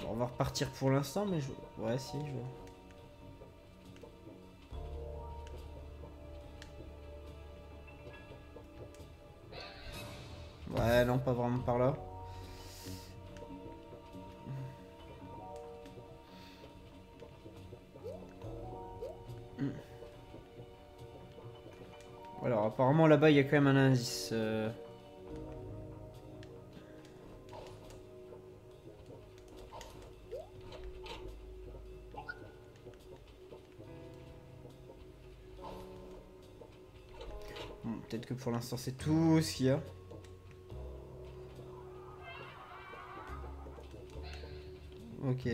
Bon, on va repartir pour l'instant, mais je... Ouais, si, je... Ouais, non, pas vraiment par là. Alors, apparemment, là-bas, il y a quand même un indice. Bon, peut-être que pour l'instant, c'est tout ce qu'il y a. Ok.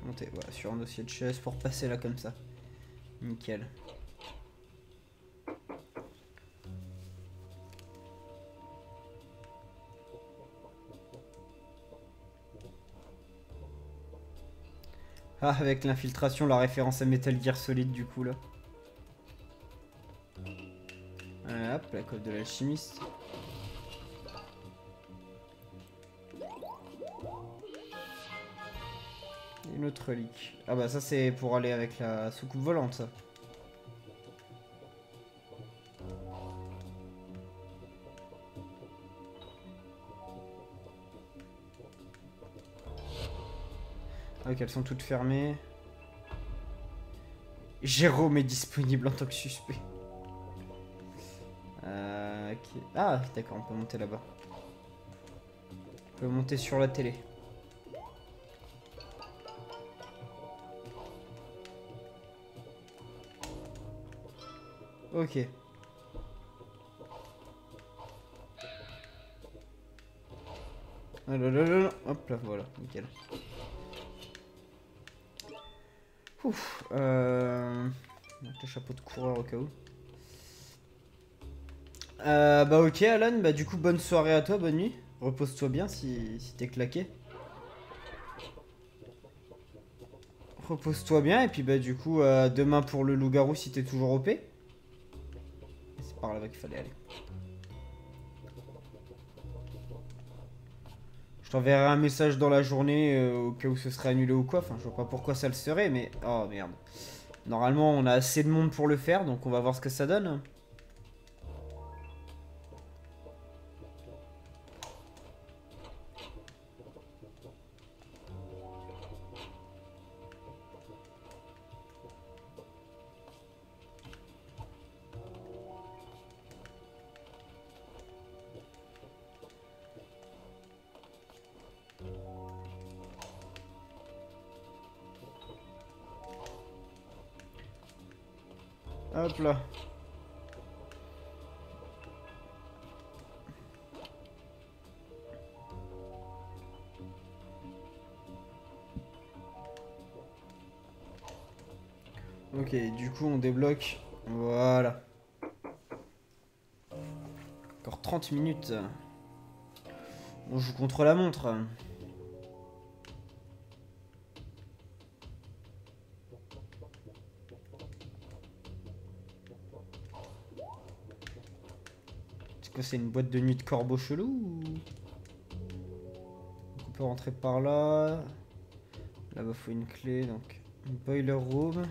Monter voilà, sur un dossier de chaise pour passer là comme ça. Nickel. Ah, avec l'infiltration, la référence à Metal Gear Solid du coup là. Hop, la coque de l'alchimiste. Une autre relique. Ah bah ça c'est pour aller avec la soucoupe volante ça. Ah ok, elles sont toutes fermées. Jérôme est disponible en tant que suspect. Ok. Ah d'accord, on peut monter là-bas. On peut monter sur la télé. Ok. Ah là là là là. Hop là, voilà, nickel. Ouf. Donc le chapeau de coureur au cas où. Bah ok Alan, bah du coup bonne soirée à toi, bonne nuit. Repose-toi bien si t'es claqué. Repose-toi bien et puis bah du coup demain pour le loup-garou si t'es toujours OP. C'est par là-bas qu'il fallait aller. Je t'enverrai un message dans la journée au cas où ce serait annulé ou quoi. Enfin je vois pas pourquoi ça le serait mais... Oh merde. Normalement on a assez de monde pour le faire donc on va voir ce que ça donne. Hop là. Ok, du coup on débloque. Voilà. Encore 30 minutes. On joue contre la montre. Est-ce que c'est une boîte de nuit de corbeau chelou ou... On peut rentrer par là. Là-bas faut une clé donc. Boiler room.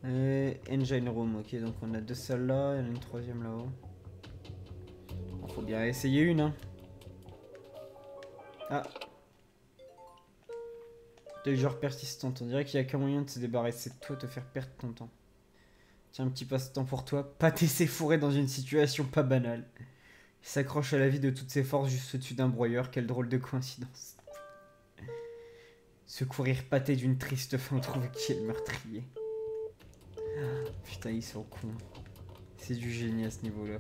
Et engine room, ok donc on a deux salles là, il y en a une troisième là-haut. Bon, faut bien essayer une hein. Ah. Genre persistante, on dirait qu'il y a qu'un moyen de se débarrasser de toi, te faire perdre ton temps. Tiens, un petit passe-temps pour toi, pâter ses fourrés dans une situation pas banale. Il s'accroche à la vie de toutes ses forces juste au-dessus d'un broyeur, quelle drôle de coïncidence. Secourir pâté d'une triste fin, trouver qui est le meurtrier. Putain, ils sont cons. C'est du génie à ce niveau-là.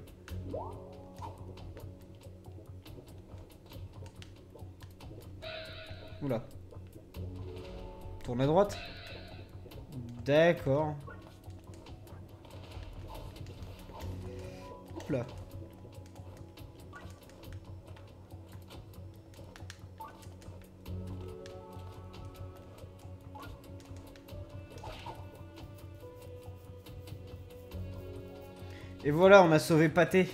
Oula. Tourne à droite. D'accord. Hop là. Et voilà, on a sauvé Pâté.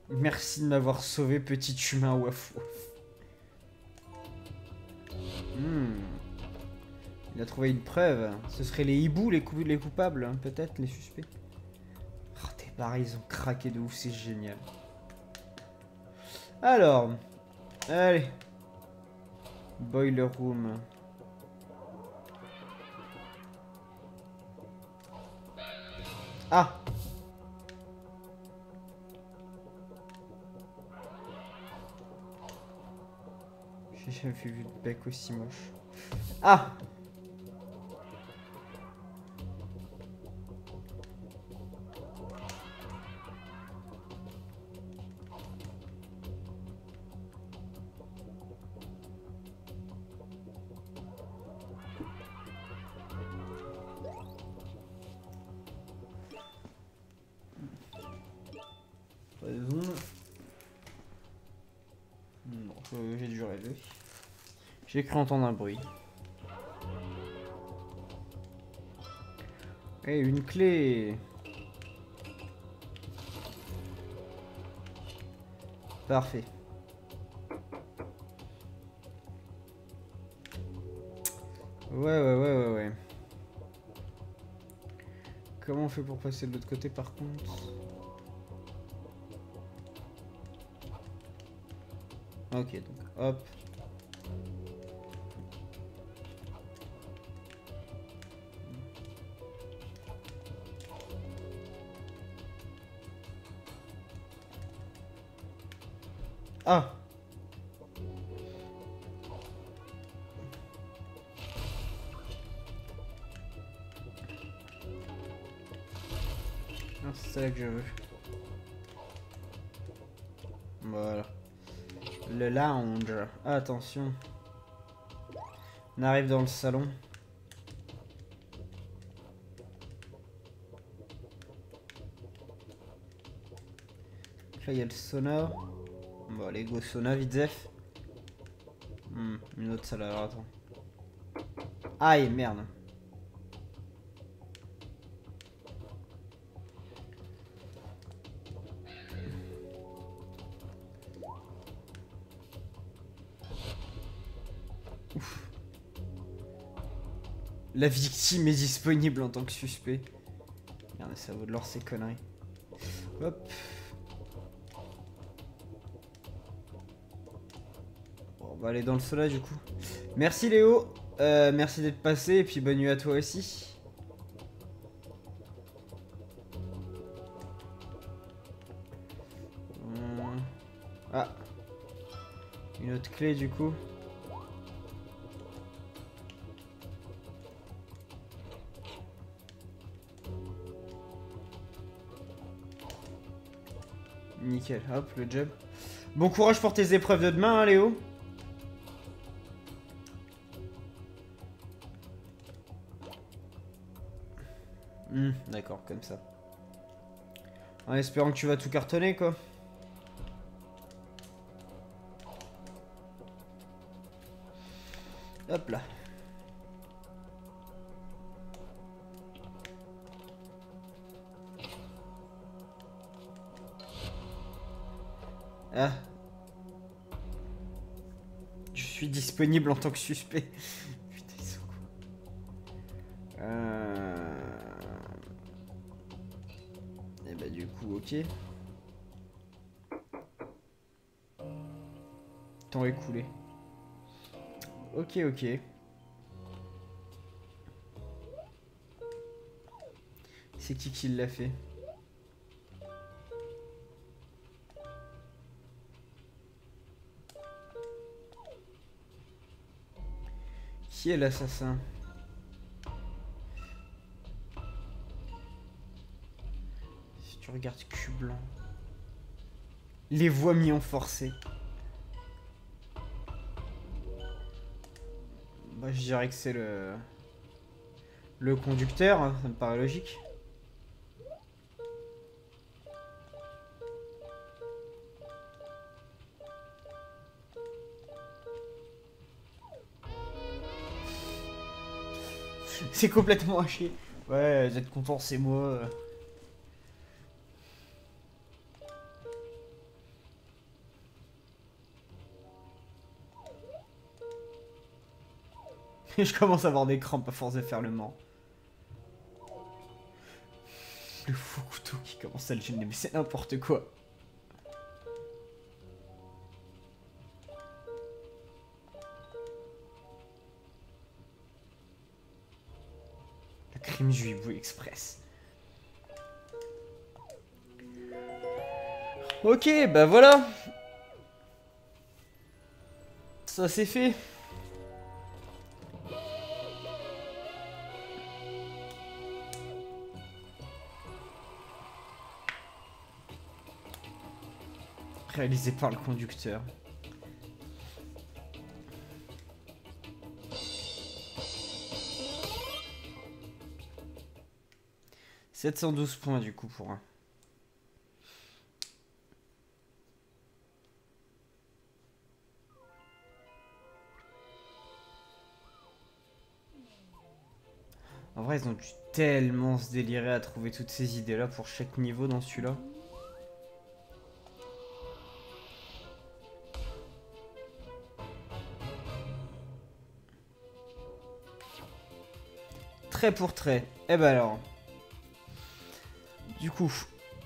Merci de m'avoir sauvé, petit humain waf waf. Il a trouvé une preuve. Ce seraient les hiboux, les coupables, hein, peut-être, les suspects. Oh, tes barres, ils ont craqué de ouf, c'est génial. Alors, allez. Boiler room. Ah! J'ai jamais vu le bec aussi moche. Ah! Non, j'ai dû rêver. J'ai cru entendre un bruit. Eh, une clé. Parfait. Ouais. Comment on fait pour passer de l'autre côté par contre? Ok, donc hop. Ah! celle-là que je veux. Voilà. Le lounge. Attention. On arrive dans le salon. Là, il y a le sauna. Bon, allez, go sauna, vite zef. Une autre salle, alors attends. Aïe, merde. Ouf. La victime est disponible en tant que suspect. Merde, ça vaut de l'or ces conneries. Hop. Bon, on va aller dans le soleil du coup. Merci Léo. Merci d'être passé et puis bonne nuit à toi aussi. Ah. Une autre clé du coup. Nickel, hop, le job. Bon courage pour tes épreuves de demain, hein, Léo. D'accord, comme ça. En espérant que tu vas tout cartonner, quoi. Hop là. Ah. Je suis disponible en tant que suspect. Putain, ils sont quoi. Et bah du coup, ok. Temps écoulé. Ok, ok. C'est qui l'a fait? Qui est l'assassin? Si tu regardes cul blanc. Les voix mis en forcé. Bah, je dirais que c'est le conducteur, hein, ça me paraît logique. C'est complètement haché. Ouais, vous êtes content, c'est moi. Je commence à avoir des crampes à force de faire le mort. Le fou couteau qui commence à le gêner, mais c'est n'importe quoi. Le crime Juibou Express. Ok, bah voilà. Ça c'est fait. Réalisé par le conducteur. « 712 points du coup pour un. En vrai, ils ont dû tellement se délirer à trouver toutes ces idées-là pour chaque niveau dans celui-là. Trait pour trait. Eh ben alors. Du coup,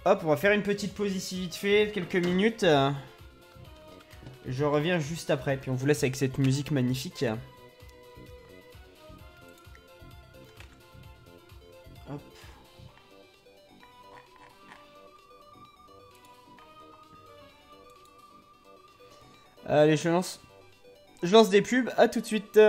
hop, on va faire une petite pause ici vite fait, quelques minutes. Je reviens juste après, puis on vous laisse avec cette musique magnifique. Hop. Allez, je lance des pubs, à tout de suite.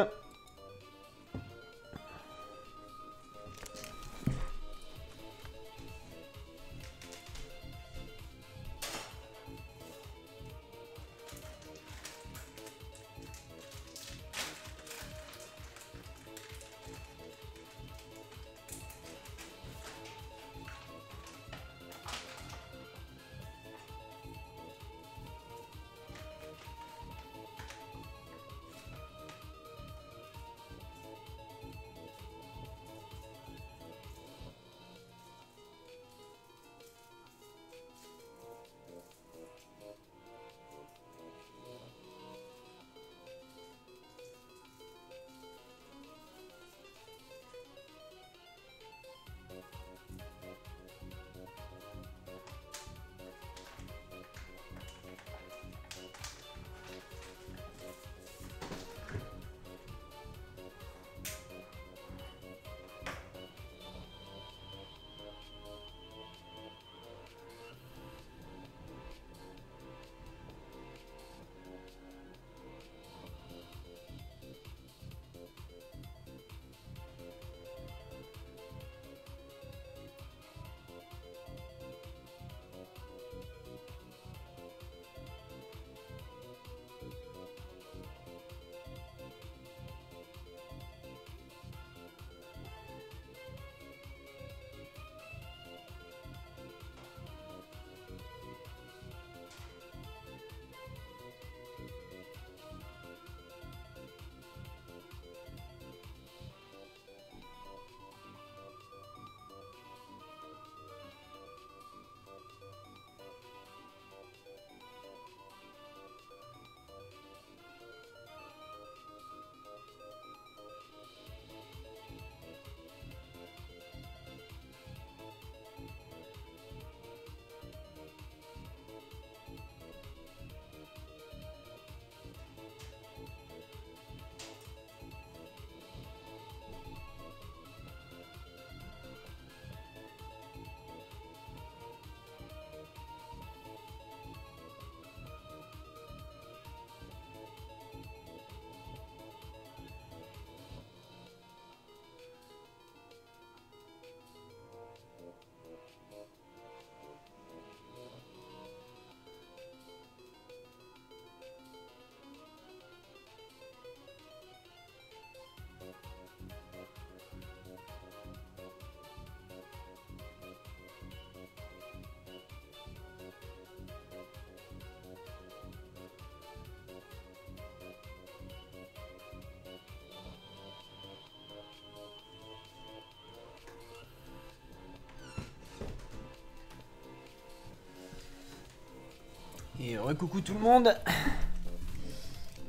Et coucou tout le monde.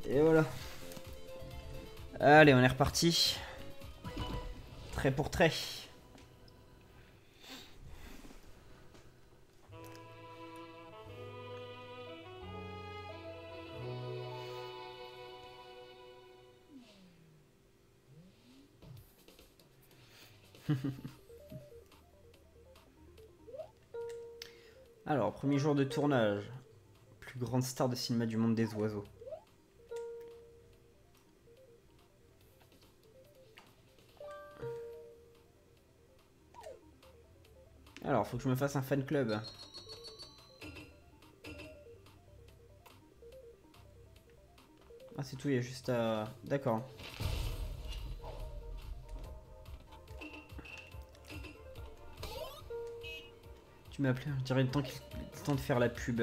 Et voilà. Allez, on est reparti. Trait pour trait. Alors, premier jour de tournage. Plus grande star de cinéma du monde des oiseaux. Alors, faut que je me fasse un fan club. Ah, c'est tout, il y a juste à... D'accord. Tu m'as appelé, je dirais le temps de faire la pub.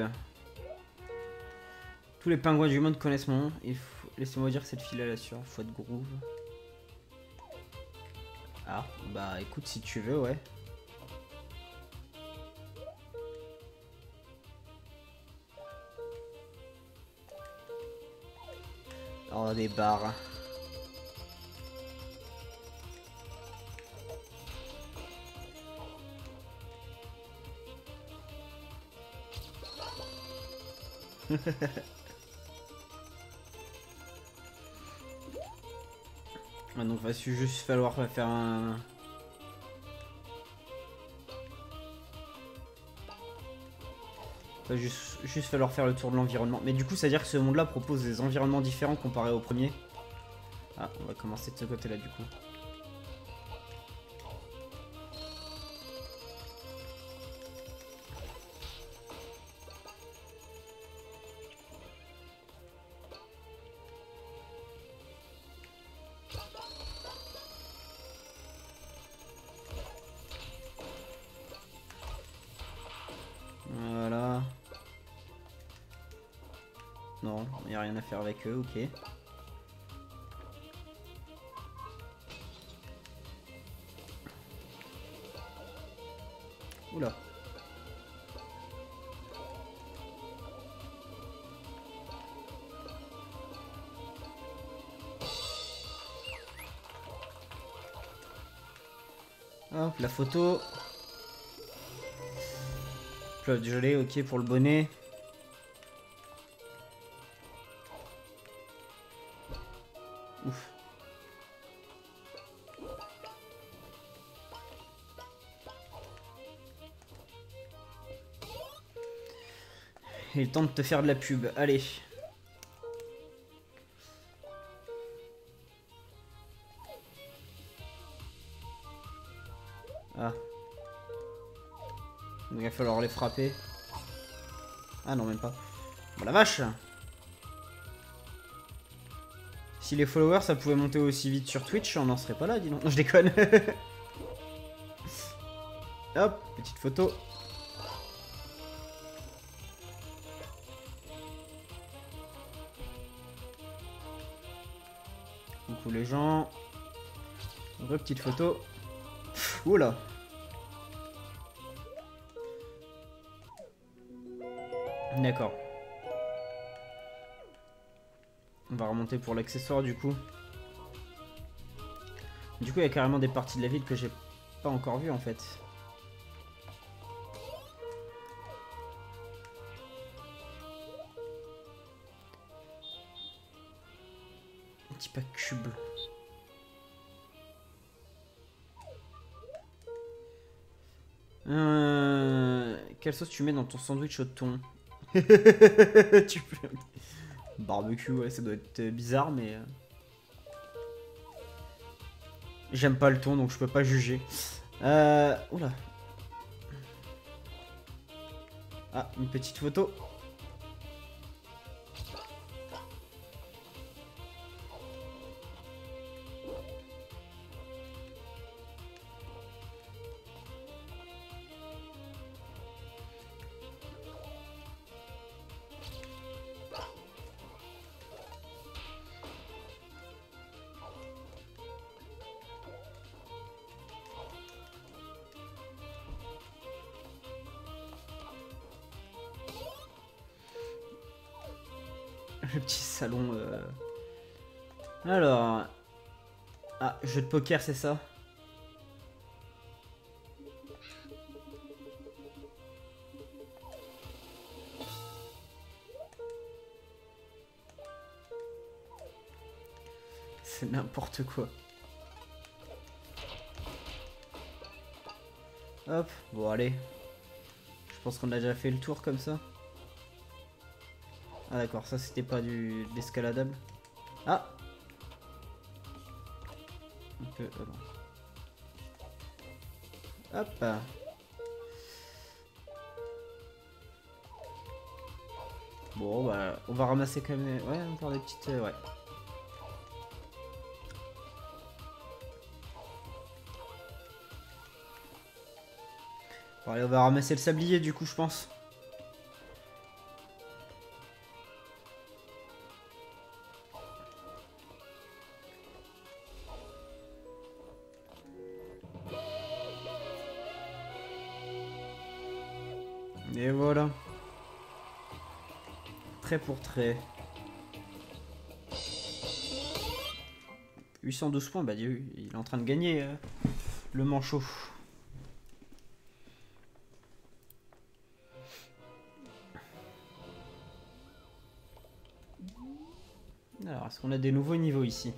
Tous les pingouins du monde connaissent mon nom. Laissez-moi dire que cette fille-là l'assure. Faut de groove. Ah, bah écoute si tu veux, ouais. Oh, des barres. Ah, donc va juste falloir faire un... Va juste falloir faire le tour de l'environnement. Mais du coup, ça veut dire que ce monde-là propose des environnements différents comparé au premier. Ah, on va commencer de ce côté-là du coup. Voilà. Non, il n'y a rien à faire avec eux, ok. Oula. Hop, la photo. Plot gelé, ok pour le bonnet. Ouf. Il est temps de te faire de la pub, allez. Ah. Donc il va falloir les frapper. Ah non, même pas. Bon, la vache! Si les followers ça pouvait monter aussi vite sur Twitch, on n'en serait pas là, dis donc. Non, je déconne. Hop, petite photo. Coucou les gens. Petite photo. Oula. D'accord. On va remonter pour l'accessoire du coup. Du coup il y a carrément des parties de la ville que j'ai pas encore vues en fait. Un petit pack cube. Quelle sauce tu mets dans ton sandwich au thon? Tu peux... Barbecue, ouais, ça doit être bizarre, mais... J'aime pas le thon, donc je peux pas juger. Oula. Ah, une petite photo. Le petit salon. Alors. Ah, jeu de poker, c'est ça? C'est n'importe quoi. Hop, bon allez. Je pense qu'on a déjà fait le tour comme ça. Ah d'accord, ça c'était pas de l'escaladable. Ah, un peu... Hop. Bon bah on va ramasser quand même... Ouais, encore des petites... ouais. Bon, allez, on va ramasser le sablier du coup je pense. Et voilà. Trait pour trait. 812 points, bah il est en train de gagner le manchot. Alors, est-ce qu'on a des nouveaux niveaux ici?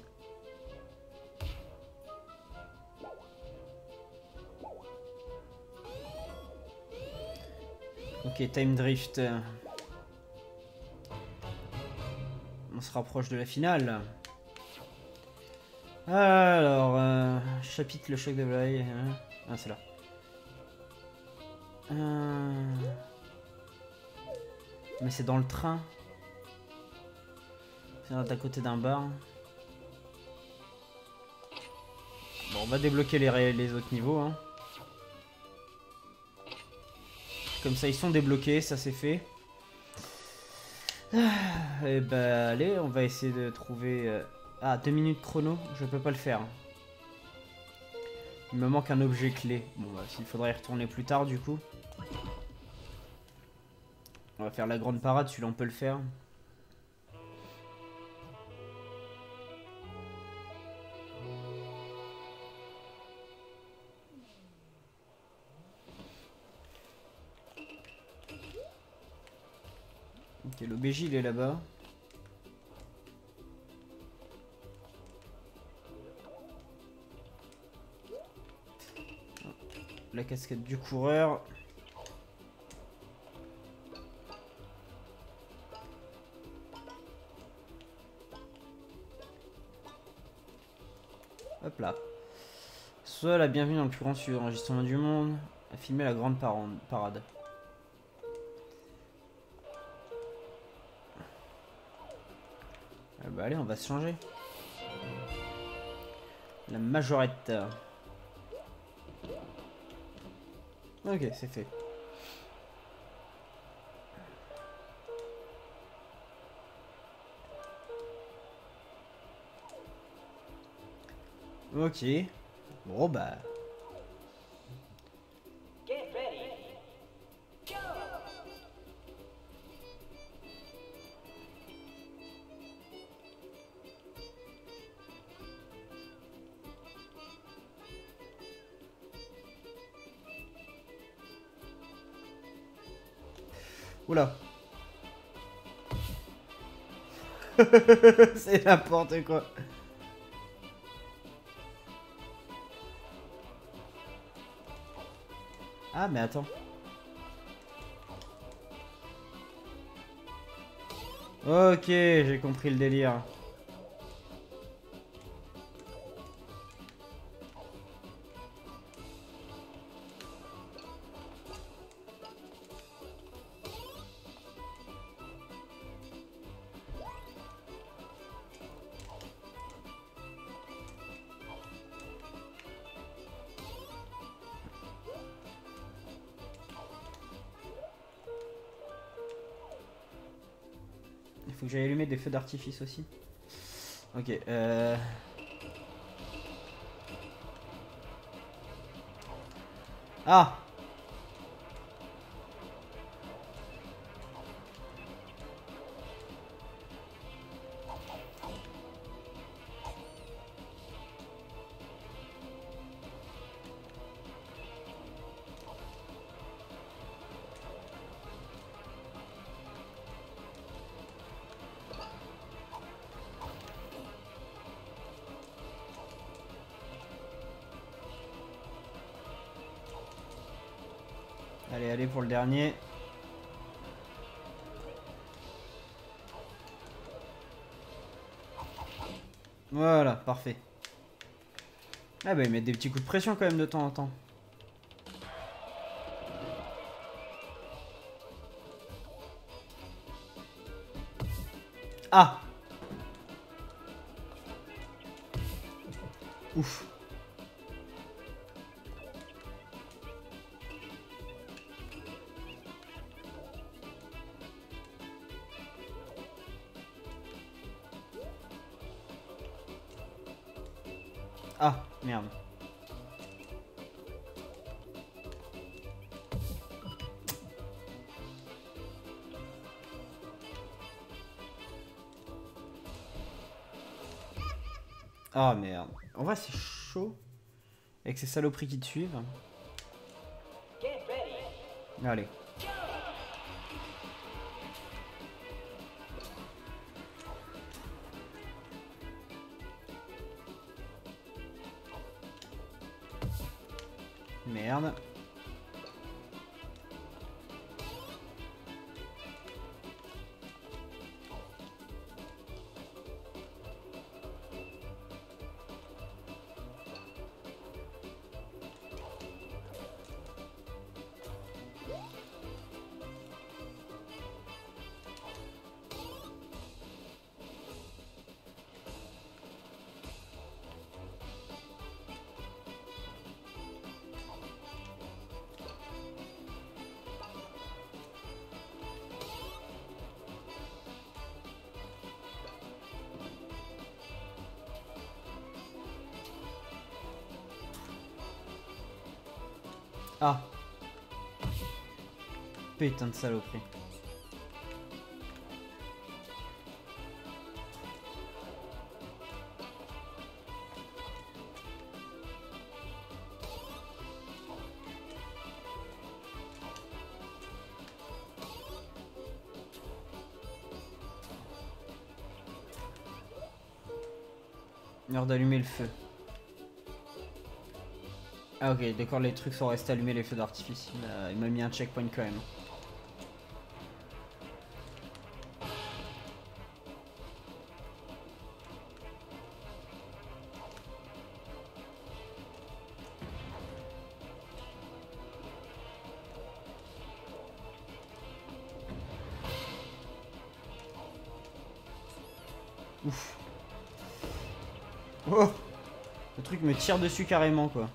Ok, Time Drift. On se rapproche de la finale. Alors, chapitre le choc de Volaille. Ah, c'est là. Mais c'est dans le train. C'est à côté d'un bar. Bon, on va débloquer les autres niveaux. Hein. Comme ça, ils sont débloqués, ça c'est fait. Et bah, allez, on va essayer de trouver... Ah, 2 minutes chrono, je peux pas le faire. Il me manque un objet clé. Bon, bah, il faudrait y retourner plus tard, du coup. On va faire la grande parade, celui-là, on peut le faire. Ok, l'OBJ, il est là-bas. La casquette du coureur. Hop là. Sois la bienvenue dans le plus grand studio d'enregistrement du monde. À filmer la grande parade. Ah bah allez, on va se changer. La majorette. Ok, c'est fait. Ok. Bon bah. Oula. C'est n'importe quoi. Ah mais attends. Ok, j'ai compris le délire. Il faut que j'aille allumer des feux d'artifice aussi. Ok, Ah! allez pour le dernier. Voilà, parfait. Ah bah ils mettent des petits coups de pression quand même de temps en temps. Ah! Ouf. Ah, merde. Ah merde. En vrai c'est chaud. Avec ces saloperies qui te suivent. Allez. Merde. Ah. Putain de saloperie. L'heure d'allumer le feu. Ah ok, d'accord, les trucs sont restés allumés, les feux d'artifice. Il m'a mis un checkpoint quand même. Ouf. Oh! Le truc me tire dessus carrément quoi.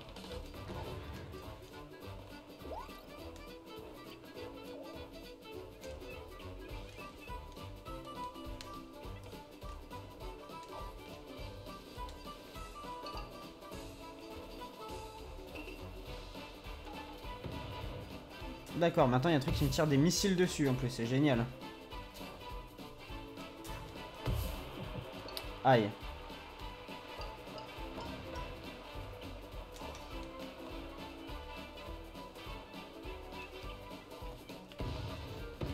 D'accord, maintenant il y a un truc qui me tire des missiles dessus en plus, c'est génial. Aïe.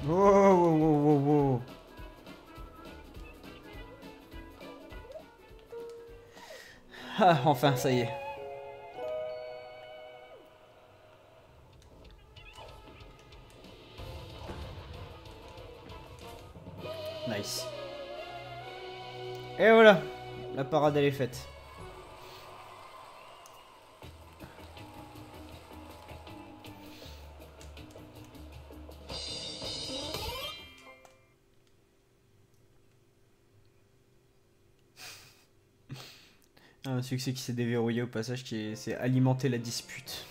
Wow, wow, wow, wow, wow. Ah, enfin, ça y est. Nice. Et voilà, la parade elle est faite. Un succès qui s'est déverrouillé au passage, qui s'est alimenté la dispute.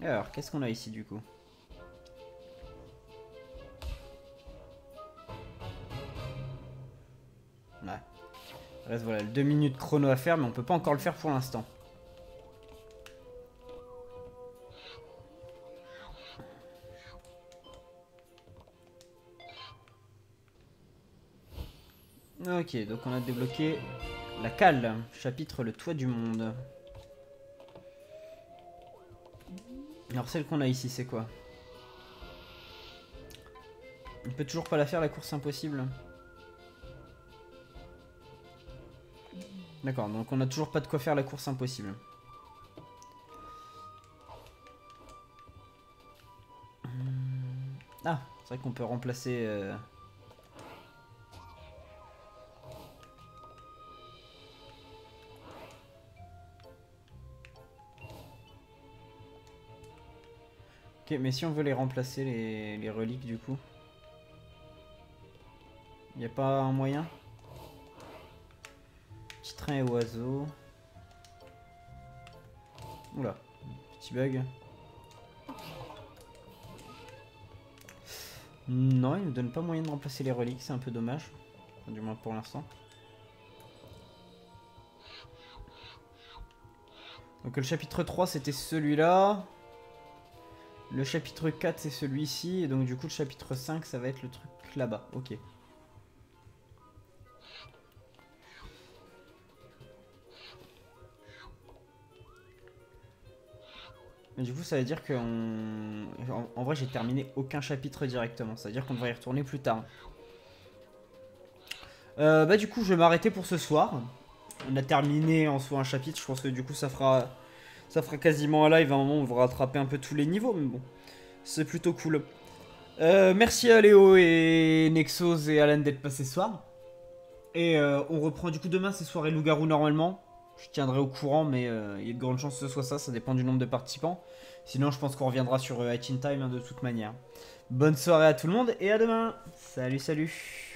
Alors, qu'est-ce qu'on a ici du coup? Ouais. Il reste voilà, 2 minutes chrono à faire, mais on peut pas encore le faire pour l'instant. Ok, donc on a débloqué la cale, chapitre le toit du monde. Alors celle qu'on a ici, c'est quoi? On peut toujours pas la faire, la course impossible. D'accord, donc on a toujours pas de quoi faire la course impossible. C'est vrai qu'on peut remplacer... Ok, mais si on veut les remplacer, les reliques, du coup... Y a pas un moyen? Petit train et oiseau... Oula, petit bug. Non, il ne donne pas moyen de remplacer les reliques, c'est un peu dommage. Enfin, du moins pour l'instant. Donc le chapitre 3 c'était celui-là. Le chapitre 4 c'est celui-ci. Et donc du coup le chapitre 5 ça va être le truc là-bas. Ok. Mais du coup ça veut dire que en vrai j'ai terminé aucun chapitre directement. Ça veut dire qu'on devrait y retourner plus tard. Bah du coup je vais m'arrêter pour ce soir. On a terminé en soi un chapitre. Je pense que du coup ça fera quasiment un live. À un moment on va rattraper un peu tous les niveaux. Mais bon, c'est plutôt cool. Merci à Léo et Nexos et Alan d'être passés ce soir. Et on reprend du coup demain, c'est soirée loup-garou normalement. Je tiendrai au courant, mais il y a de grandes chances que ce soit ça. Ça dépend du nombre de participants. Sinon, je pense qu'on reviendra sur Hatch in Time hein, de toute manière. Bonne soirée à tout le monde et à demain. Salut, salut.